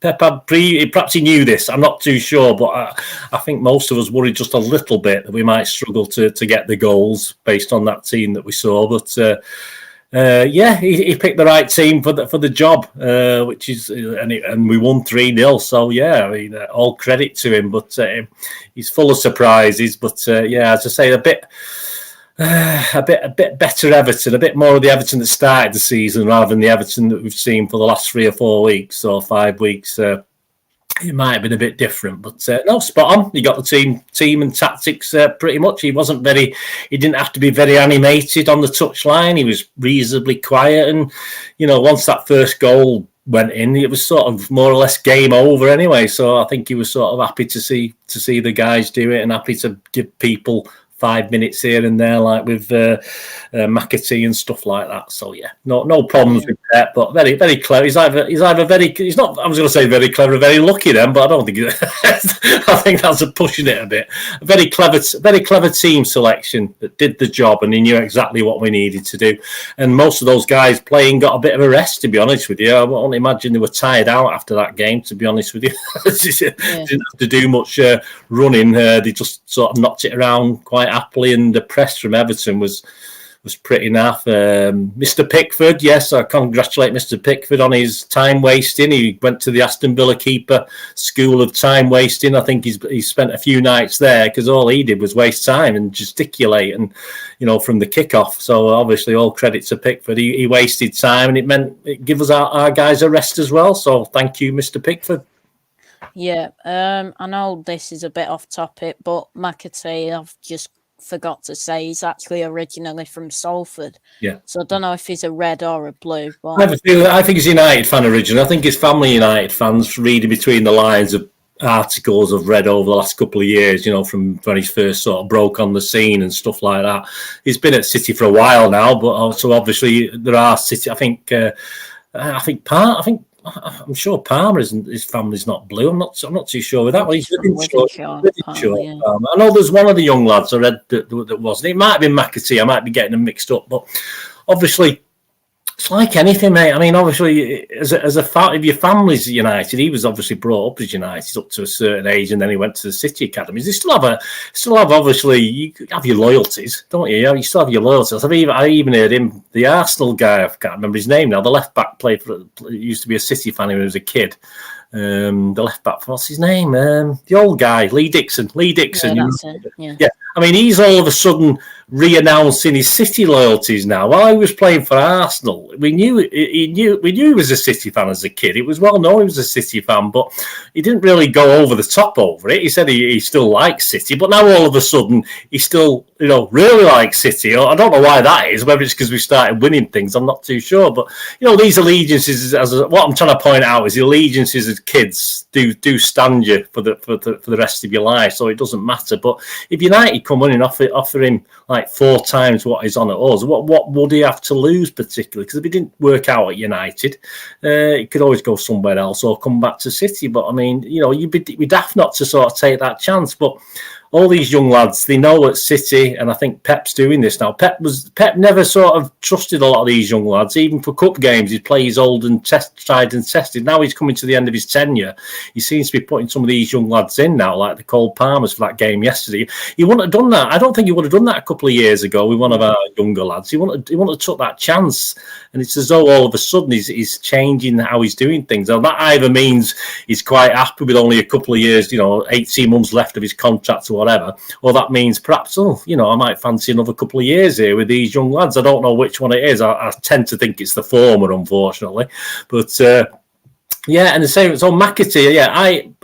perhaps he knew this. I'm not too sure, but I think most of us worried just a little bit that we might struggle to get the goals based on that team that we saw. But yeah, he picked the right team for the job, which is and we won 3-0. So yeah, I mean, all credit to him. But he's full of surprises. But yeah, as I say, a bit better Everton, a bit more of the Everton that started the season rather than the Everton that we've seen for the last 3 or 4 weeks or 5 weeks. It might have been a bit different, but no, spot on. He got the team and tactics pretty much. He didn't have to be very animated on the touchline. He was reasonably quiet, and once that first goal went in, it was sort of more or less game over anyway. So I think he was sort of happy to see the guys do it, and happy to give people 5 minutes here and there, like with McAtee and stuff like that. So yeah, no problems with Pep, but very, very clever. He's not. I was going to say very clever, very lucky then, but I don't think. I think that's pushing it a bit. A very clever team selection that did the job, and he knew exactly what we needed to do. And most of those guys playing got a bit of a rest. To be honest with you, I won't imagine they were tired out after that game. To be honest with you, didn't have to do much running. They just sort of knocked it around quite happily, and the press from Everton was pretty naff. Mr. Pickford, yes, I congratulate Mr. Pickford on his time wasting. He went to the Aston Villa keeper school of time wasting. I think he's spent a few nights there, because all he did was waste time and gesticulate, and from the kickoff. So obviously, all credit to Pickford. He wasted time, and it meant it gave us our guys a rest as well. So thank you, Mr. Pickford. Yeah, I know this is a bit off topic, but McAtee, I've just forgot to say, he's actually originally from Salford. Yeah. So I don't know if he's a red or a blue. But I think he's a United fan originally. I think his family United fans, reading between the lines of articles I've read over the last couple of years, from when he first sort of broke on the scene and stuff like that. He's been at City for a while now, but also obviously there are City. I'm sure Palmer isn't. His family's not blue. I'm not too sure with that one. I know there's one of the young lads I read that wasn't. It might have been McAtee. I might be getting them mixed up, but obviously it's like anything, mate. I mean, obviously, as a fan, if your family's United, he was obviously brought up as United up to a certain age, and then he went to the City academies. You still have obviously, you have your loyalties, don't you? You still have your loyalties. I even heard him, the Arsenal guy. I can't remember his name now. The left back used to be a City fan when he was a kid. The left back, what's his name? The old guy, Lee Dixon. Yeah, that's it. Yeah. I mean, he's all of a sudden re-announcing his City loyalties now. While he was playing for Arsenal, we knew he was a City fan as a kid. It was well known he was a City fan, but he didn't really go over the top over it. He said he still likes City, but now all of a sudden he still really likes City. I don't know why that is. Whether it's because we started winning things, I'm not too sure. But these allegiances, what I'm trying to point out is the allegiances as kids do stand you for the rest of your life. So it doesn't matter. But if United come in and offer him like 4 times what he's on at us, what would he have to lose particularly? Because if he didn't work out at United, he could always go somewhere else or come back to City. But I mean, you'd be daft not to sort of take that chance. But all these young lads, they know at City, and I think Pep's doing this now. Pep never sort of trusted a lot of these young lads, even for cup games. He'd play his old and tried and tested. Now he's coming to the end of his tenure. He seems to be putting some of these young lads in now, like the Cole Palmers for that game yesterday. He wouldn't have done that. I don't think he would have done that a couple of years ago with one of our younger lads. He wouldn't have took that chance. And it's as though all of a sudden he's changing how he's doing things. And that either means he's quite happy with only a couple of years, 18 months left of his contract or whatever, or that means perhaps, I might fancy another couple of years here with these young lads. I don't know which one it is. I tend to think it's the former, unfortunately. But Yeah, and the same. So McAtee, yeah,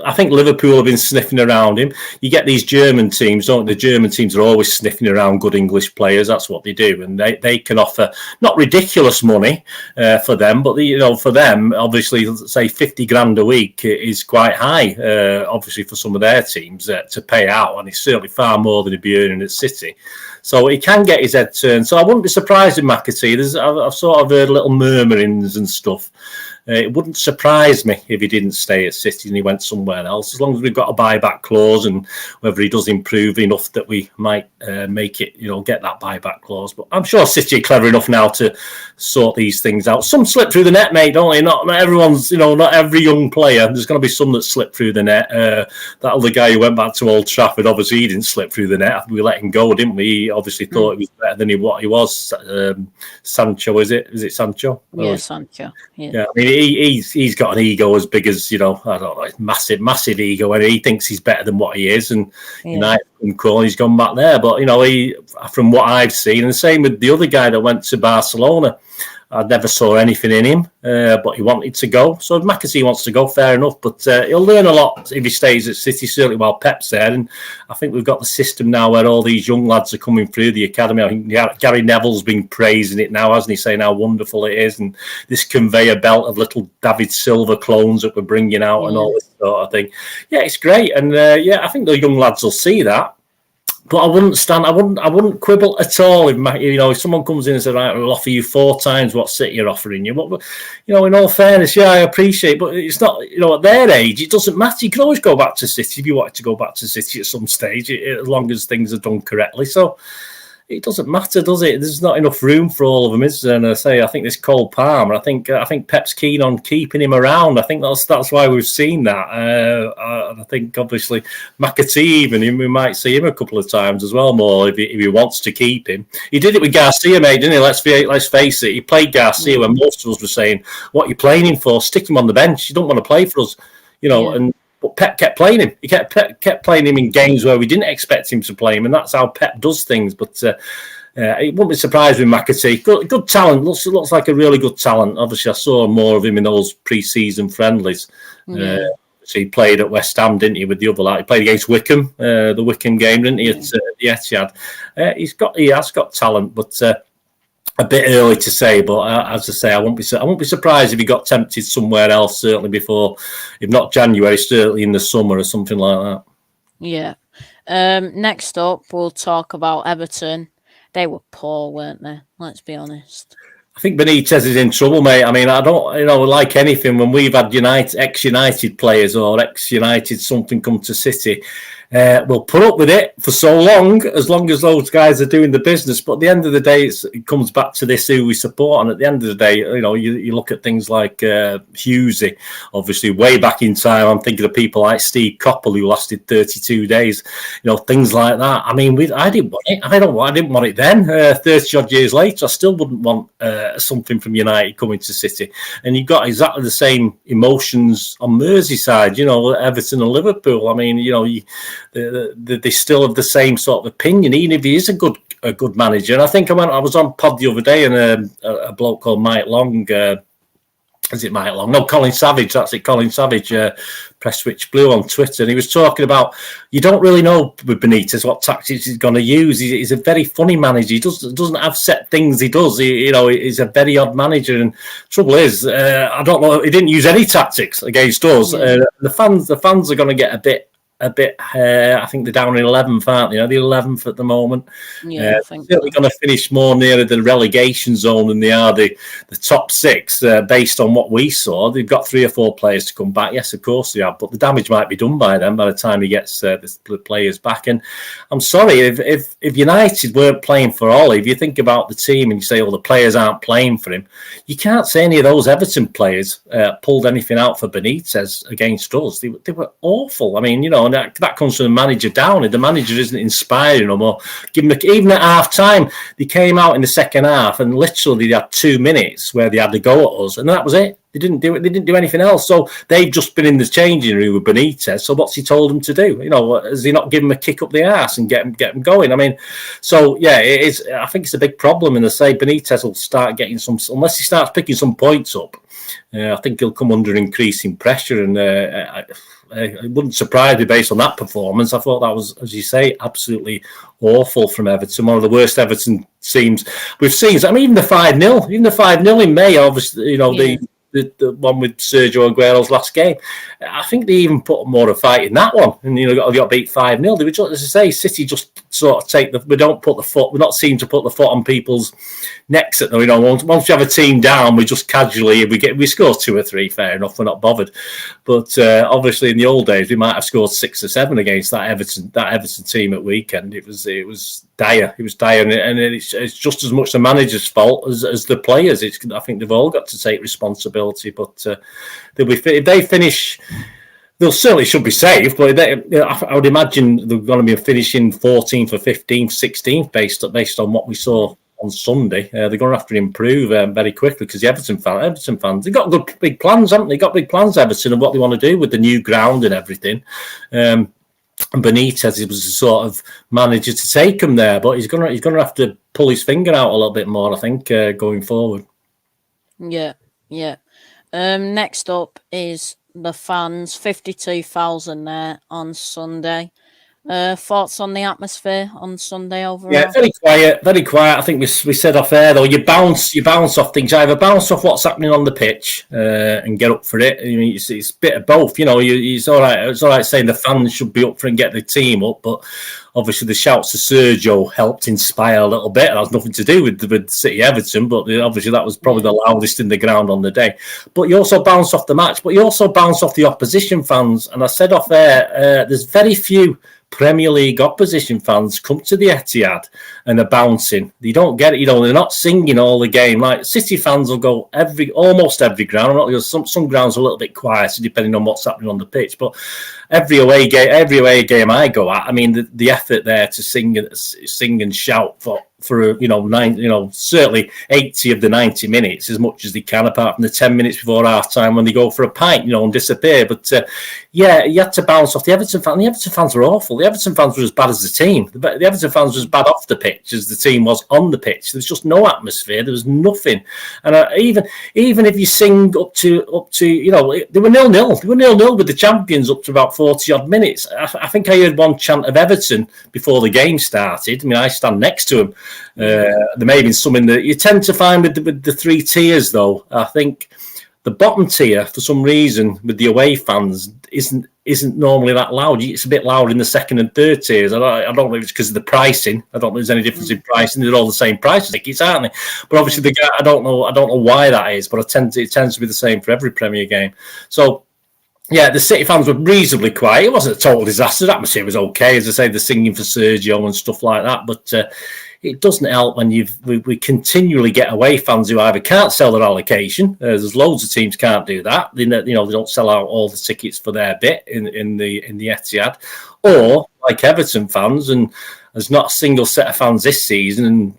I think Liverpool have been sniffing around him. You get these German teams, don't they? The German teams are always sniffing around good English players. That's what they do, and they can offer not ridiculous money for them, but for them, obviously, say 50 grand a week is quite high. Obviously, for some of their teams to pay out, and it's certainly far more than he'd be earning at City. So he can get his head turned. So I wouldn't be surprised with McAtee. I've sort of heard little murmurings and stuff. It wouldn't surprise me if he didn't stay at City and he went somewhere else, as long as we've got a buyback clause, and whether he does improve enough that we might make it, get that buyback clause. But I'm sure City are clever enough now to sort these things out. Some slip through the net, mate, don't they? Not everyone's, not every young player. There's going to be some that slip through the net. That other guy who went back to Old Trafford, obviously he didn't slip through the net. We let him go, didn't we? He obviously thought he was better than what he was. Sancho, is it Sancho? Yeah, Sancho. Yeah, I mean, he's got an ego as big as, I don't know, massive ego, and he thinks he's better than what he is, and he's gone back there. But, he, from what I've seen, and the same with the other guy that went to Barcelona, I never saw anything in him, but he wanted to go. So if McAtee wants to go, fair enough. But he'll learn a lot if he stays at City, certainly while Pep's there. And I think we've got the system now where all these young lads are coming through the academy. I think Gary Neville's been praising it now, hasn't he, saying how wonderful it is. And this conveyor belt of little David Silva clones that we're bringing out and all this sort of thing. Yeah, it's great. And I think the young lads will see that. But I wouldn't quibble at all if someone comes in and says, right, we'll offer you 4 times what City are offering you. But in all fairness, I appreciate, but it's not, at their age, it doesn't matter. You can always go back to City if you wanted to go back to City at some stage, as long as things are done correctly. So it doesn't matter, does it? There's not enough room for all of them, is there? And I think this Cole Palmer, I think Pep's keen on keeping him around. I think that's why we've seen that. And I think obviously McAtee, even we might see him a couple of times as well, more if he wants to keep him. He did it with Garcia, mate, didn't he? Let's face it. He played Garcia when most of us were saying, "What are you playing him for? Stick him on the bench. You don't want to play for us," and. But Pep kept playing him. He kept playing him in games where we didn't expect him to play him, and that's how Pep does things. But it wouldn't be surprised with McAtee. Good talent. Looks like a really good talent. Obviously, I saw more of him in those pre-season friendlies. So he played at West Ham, didn't he, with the other lad? He played against Wickham, the Wickham game, didn't he, at the Etihad? He has got talent, but... a bit early to say, but as I say, I won't be surprised if he got tempted somewhere else. Certainly before, if not January, certainly in the summer or something like that. Yeah. Next up, we'll talk about Everton. They were poor, weren't they? Let's be honest. I think Benitez is in trouble, mate. I mean, I don't, like anything, when we've had ex-United players or ex-United something come to City, we'll put up with it for so long as those guys are doing the business. But at the end of the day, it comes back to this who we support. And at the end of the day, you look at things like Hughesy, obviously way back in time. I'm thinking of people like Steve Coppell, who lasted 32 days. Things like that. I mean, I didn't want it. I didn't want it then. 30 odd years later, I still wouldn't want something from United coming to City. And you've got exactly the same emotions on Merseyside. Everton and Liverpool. I mean, they still have the same sort of opinion, even if he is a good manager. And I think I was on pod the other day, and a bloke called Mike Long. Is it Mike Long? No, Colin Savage. That's it, Colin Savage. Press Switch Blue on Twitter, and he was talking about you don't really know with Benitez what tactics he's going to use. He's a very funny manager. He doesn't have set things. He does. He's a very odd manager. And trouble is, I don't know. He didn't use any tactics against us. The fans are going to get a bit. I think they're down in 11th, aren't they? The 11th at the moment. Yeah, I think certainly going to finish more nearer the relegation zone than they are the top 6. Based on what we saw, they've got 3 or 4 players to come back. Yes, of course they have, but the damage might be done by then. By the time he gets the players back, and I'm sorry if United weren't playing for Ollie. If you think about the team and you say, "Oh, the players aren't playing for him," you can't say any of those Everton players pulled anything out for Benitez against us. They were awful. I mean, and that comes from the manager down. If the manager isn't inspiring them or giving them, even at half time, they came out in the second half and literally they had 2 minutes where they had to go at us, and that was it. They didn't do it. They didn't do anything else. So they've just been in the changing room with Benitez. So what's he told them to do? Has he not given them a kick up the arse and get them going? I mean, so yeah, it is. I think it's a big problem. And they say Benitez will start getting some, unless he starts picking some points up. I think he'll come under increasing pressure, and it wouldn't surprise me based on that performance. I thought that was, as you say, absolutely awful from Everton. One of the worst Everton teams we've seen. I mean, even the 5-0 in May, obviously, the one with Sergio Aguero's last game. I think they even put more of a fight in that one, and got beat 5-0. They were just, as I say, City just sort of we're not seem to put the foot on people's necks at them. Once we have a team down, we just casually we score 2 or 3. Fair enough, we're not bothered. But obviously, in the old days, we might have scored 6 or 7 against that Everton team at weekend. It was dire. It was dire, and it's just as much the manager's fault as the players. I think they've all got to take responsibility. But if they finish, they certainly should be safe. But I would imagine they're going to be finishing 14th or 15th, 16th based on what we saw on Sunday. They're going to have to improve very quickly, because the Everton fans, they've got good big plans, haven't they? Got big plans, Everton, and what they want to do with the new ground and everything. And Benitez was the sort of manager to take him there, but he's going to have to pull his finger out a little bit more, I think, going forward. Yeah. Next up is the fans, 52,000 there on Sunday. Thoughts on the atmosphere on Sunday overall? Yeah, very quiet. I think we said off air though, you bounce off things. You either bounce off what's happening on the pitch and get up for it. I mean, it's a bit of both. It's all right. It's all right saying the fans should be up for it and get the team up, but obviously the shouts to Sergio helped inspire a little bit. It has nothing to do with City Everton, but obviously that was probably the loudest in the ground on the day. But you also bounce off the match, but you also bounce off the opposition fans. And I said off air, there's very few Premier League opposition fans come to the Etihad and are bouncing. They don't get it, they're not singing all the game. Like City fans will go almost every ground. Some grounds are a little bit quieter depending on what's happening on the pitch, but every away game I go at, I mean the effort there to sing and shout for certainly 80 of the 90 minutes, as much as they can, apart from the 10 minutes before half time when they go for a pint, and disappear. But you had to bounce off the Everton fans. The Everton fans were awful. The Everton fans were as bad as the team. The Everton fans were as bad off the pitch as the team was on the pitch. There was just no atmosphere. There was nothing. And even if you sing up to they were 0-0. They were 0-0 with the champions up to about 40 odd minutes. I think I heard one chant of Everton before the game started. I mean, I stand next to them. There may have been some in you tend to find with the 3 tiers though. I think the bottom tier, for some reason, with the away fans, isn't normally that loud. It's a bit loud in the second and third tiers. I don't know if it's because of the pricing. I don't know if there's any difference in pricing. They're all the same price tickets, aren't they? But obviously, I don't know why that is. But it tends to be the same for every Premier game. So. Yeah, the City fans were reasonably quiet. It wasn't a total disaster. The atmosphere was okay, as I say, the singing for Sergio and stuff like that. But it doesn't help when we continually get away fans who either can't sell their allocation. There's loads of teams can't do that. They don't sell out all the tickets for their bit in the Etihad, or like Everton fans, and there's not a single set of fans this season. And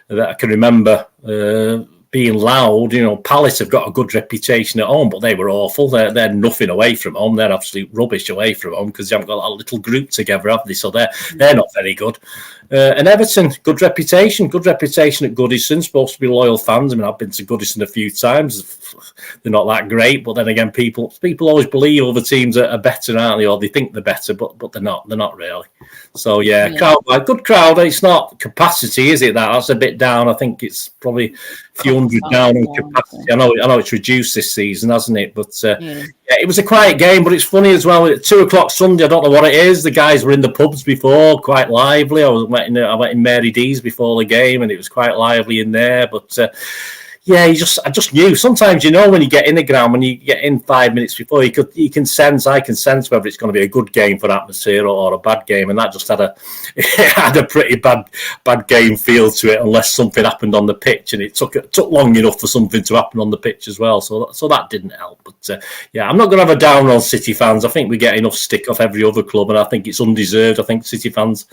that I can remember. Being loud, Palace have got a good reputation at home, but they were awful. They're nothing away from home. They're absolute rubbish away from home because they haven't got a little group together, have they? So they're not very good. And Everton, good reputation at Goodison. Supposed to be loyal fans. I mean, I've been to Goodison a few times. They're not that great, but then again, people always believe other teams are better, aren't they? Or they think they're better, but they're not. They're not really. So yeah. Good crowd. It's not capacity, is it? That's a bit down. I think it's probably a few hundred down in capacity. I know it's reduced this season, hasn't it? But it was a quiet game. But it's funny as well. At 2:00 Sunday, I don't know what it is. The guys were in the pubs before, quite lively. I went in Mary D's before the game, and it was quite lively in there. But I just knew. Sometimes when you get in the ground, when you get in 5 minutes before, I can sense whether it's going to be a good game for atmosphere or a bad game, and that just had a pretty bad game feel to it, unless something happened on the pitch, and it took long enough for something to happen on the pitch as well. So that didn't help. But I'm not going to have a down on City fans. I think we get enough stick off every other club, and I think it's undeserved. I think City fans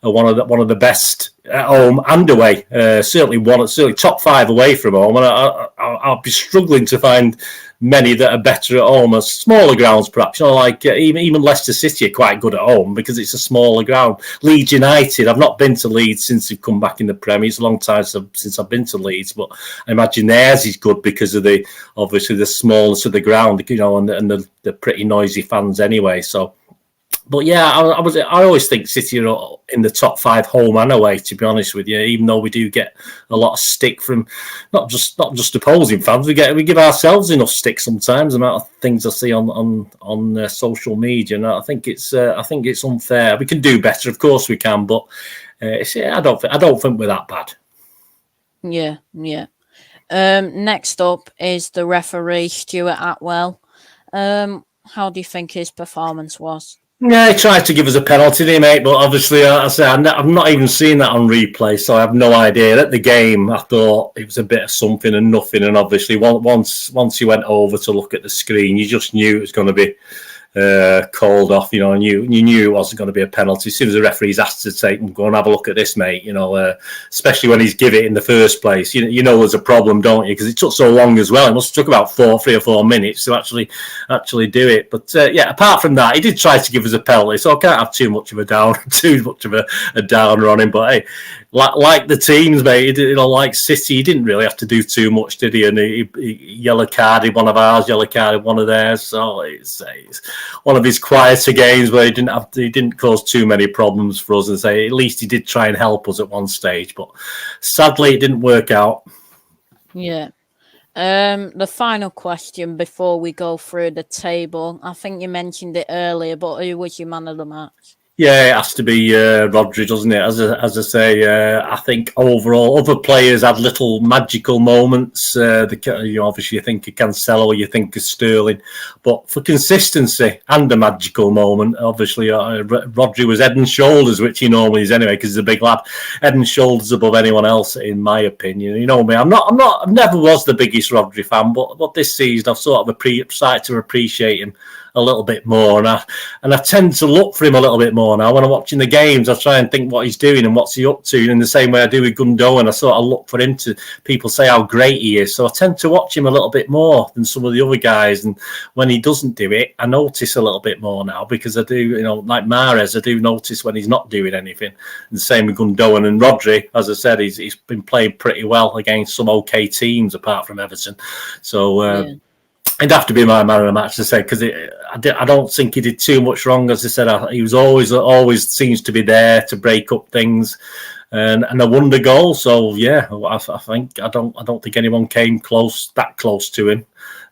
are one of the best at home and away. Certainly top 5 away from home, and I'll be struggling to find many that are better at home, or smaller grounds perhaps. Like even Leicester City are quite good at home because it's a smaller ground. Leeds United, I've not been to Leeds since they've come back in the Premier. It's a long time since I've been to Leeds, but I imagine theirs is good because of the smallness of the ground, and the pretty noisy fans anyway. So. But yeah, I always think City are in the top 5 home and away, to be honest with you, even though we do get a lot of stick from not just opposing fans. We give ourselves enough stick sometimes, the amount of things I see on social media, and I think it's unfair. We can do better, of course we can, but I don't think we're that bad. Yeah. Next up is the referee, Stuart Atwell. How do you think his performance was? Yeah, he tried to give us a penalty, didn't he, mate? But obviously, I've not even seen that on replay, so I have no idea. At the game, I thought it was a bit of something and nothing, and obviously, once you went over to look at the screen, you just knew it was going to be called off, and you knew it wasn't going to be a penalty. As soon as the referee's asked to say, go and have a look at this, mate, especially when he's give it in the first place, you know there's a problem, don't you? Because it took so long as well. It must have took about 3 or 4 minutes to actually do it. But yeah, apart from that, he did try to give us a penalty, so I can't have too much of a downer on him. But hey, like the teams, mate, like City, he didn't really have to do too much, did he? And he yellow carded one of ours, yellow carded one of theirs. So it's one of his quieter games where he didn't cause too many problems for us, and say at least he did try and help us at one stage, but sadly it didn't work out. Yeah. The final question before we go through the table, I think you mentioned it earlier, but who was your man of the match? Yeah, it has to be Rodri, doesn't it? As I say, I think overall other players had little magical moments. Obviously you think of Cancello, you think of Sterling, but for consistency and a magical moment, obviously Rodri was head and shoulders, which he normally is anyway, because he's a big lad. Head and shoulders above anyone else, in my opinion. You know me, I never was the biggest Rodri fan, but this season I've sort of started to appreciate him a little bit more, and I tend to look for him a little bit more now. When I'm watching the games, I try and think what he's doing and what's he up to, in the same way I do with Gundagan. I sort of look for him to people say how great he is, so I tend to watch him a little bit more than some of the other guys, and when he doesn't do it, I notice a little bit more now, because I do, like Mahrez, I do notice when he's not doing anything, and the same with Gundagan. And Rodri, as I said, he's been playing pretty well against some okay teams apart from Everton, so it'd have to be my man of the match, to say, because I don't think he did too much wrong. As I said, he was always seems to be there to break up things, and a wonder goal. So yeah, I don't think anyone came that close to him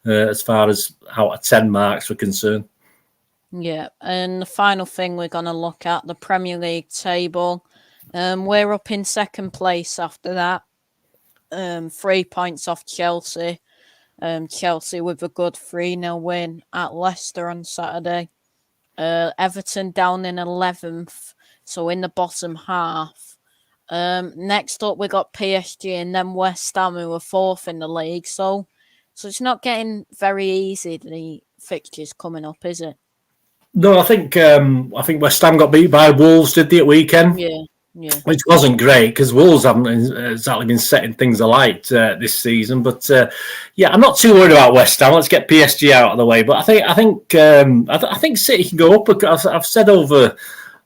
as far as out of 10 marks were concerned. Yeah, and the final thing we're going to look at, the Premier League table. We're up in second place after that, 3 points off Chelsea. Chelsea with a good 3-0 win at Leicester on Saturday. Everton down in 11th, so in the bottom half. Next up, we got PSG and then West Ham, who are 4th in the league. So it's not getting very easy, the fixtures coming up, is it? No, I think West Ham got beat by Wolves, did they, at weekend? Yeah. Which wasn't great, because Wolves haven't exactly been setting things alight this season. But yeah, I'm not too worried about West Ham. Let's get PSG out of the way. But I think City can go up. I've said over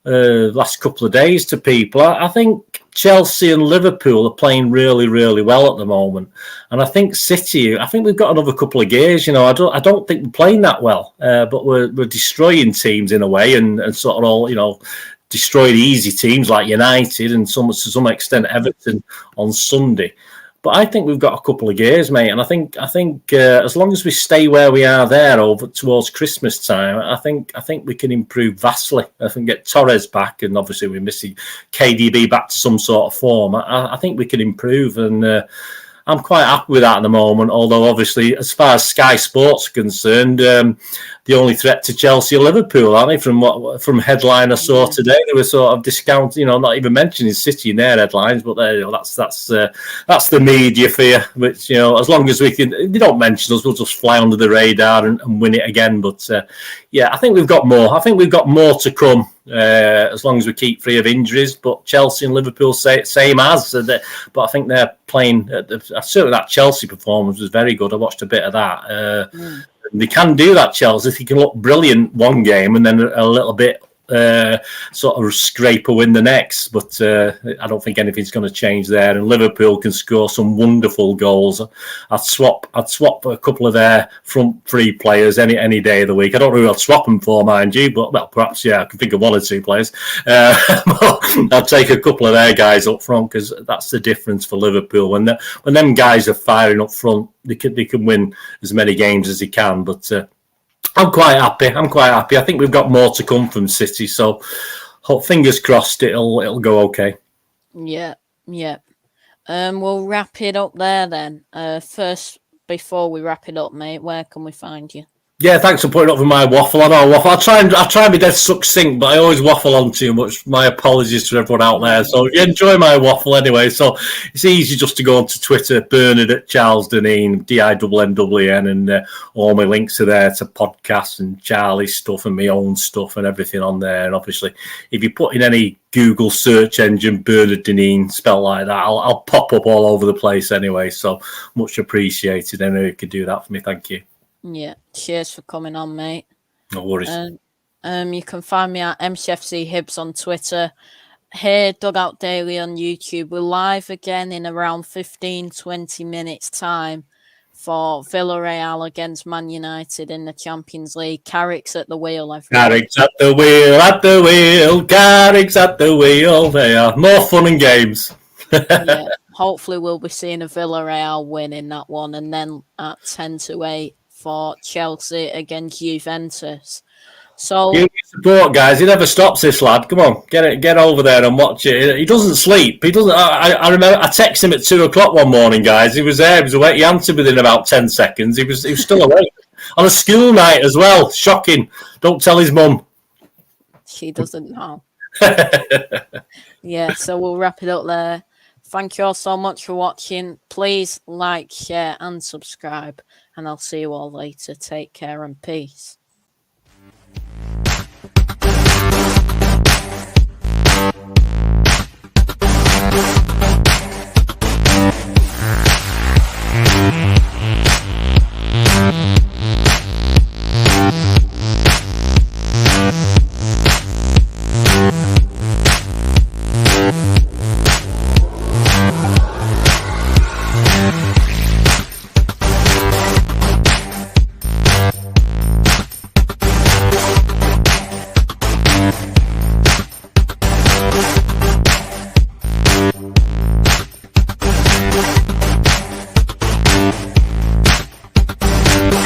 last couple of days to people, I think Chelsea and Liverpool are playing really, really well at the moment, and I think City, we've got another couple of gears. I don't think we're playing that well, but we're destroying teams in a way, and sort of all destroyed easy teams like United and to some extent Everton on Sunday. But I think we've got a couple of gears, mate, and I think as long as we stay where we are there over towards Christmas time, I think we can improve vastly. I think get Torres back, and obviously we're missing KDB back to some sort of form. I think we can improve, and I'm quite happy with that at the moment. Although obviously, as far as Sky Sports are concerned, the only threat to Chelsea are Liverpool, aren't they? From headline I saw today, they were sort of discounting, not even mentioning City in their headlines, but that's the media fear. Which as long as they don't mention us, we'll just fly under the radar and win it again. But yeah, I think we've got more. I think we've got more to come as long as we keep free of injuries. But Chelsea and Liverpool same as. But I think they're playing. Certainly, that Chelsea performance was very good. I watched a bit of that. They can do that, Chelsea. They can look brilliant one game and then a little bit sort of scrape a win the next, but I don't think anything's going to change there. And Liverpool can score some wonderful goals. I'd swap a couple of their front three players any day of the week. I don't know who I'd swap them for, mind you, but well, perhaps I can think of one or two players. I'd take a couple of their guys up front because that's the difference for Liverpool. When them guys are firing up front, they can win as many games as they can, but. I'm quite happy. I think we've got more to come from City, so fingers crossed it'll go okay. Yeah. We'll wrap it up there then. First, before we wrap it up, mate, where can we find you? Yeah, thanks for putting up with my waffle. I know I waffle. I try and be dead succinct, but I always waffle on too much. My apologies to everyone out there. So if you enjoy my waffle anyway, so it's easy just to go onto Twitter, Bernard at Charles Dineen, DINNWN, and all my links are there to podcasts and Charlie's stuff and my own stuff and everything on there. And obviously, if you put in any Google search engine, Bernard Dineen, spelled like that, I'll pop up all over the place anyway. So much appreciated. Anyway, you could do that for me. Thank you. Yeah, cheers for coming on, mate. No worries. You can find me at MCFC Hibs on Twitter. Here, Dugout Daily on YouTube. We're live again in around 15-20 minutes time for Villarreal against Man United in the Champions League. Carrick's at the wheel, everyone. Carrick's at the wheel, Carrick's at the wheel. They are more fun and games. Yeah, hopefully we'll be seeing a Villarreal win in that one, and then at 10-8 for Chelsea against Juventus. So give me support, guys. He never stops, this lad. Come on, get over there and watch it. He doesn't sleep. He doesn't. I remember I texted him at 2:00 one morning, guys. He was there. He was awake. He answered within about 10 seconds. He was still awake on a school night as well. Shocking. Don't tell his mum. She doesn't know. Yeah. So we'll wrap it up there. Thank you all so much for watching. Please like, share, and subscribe. And I'll see you all later. Take care and peace.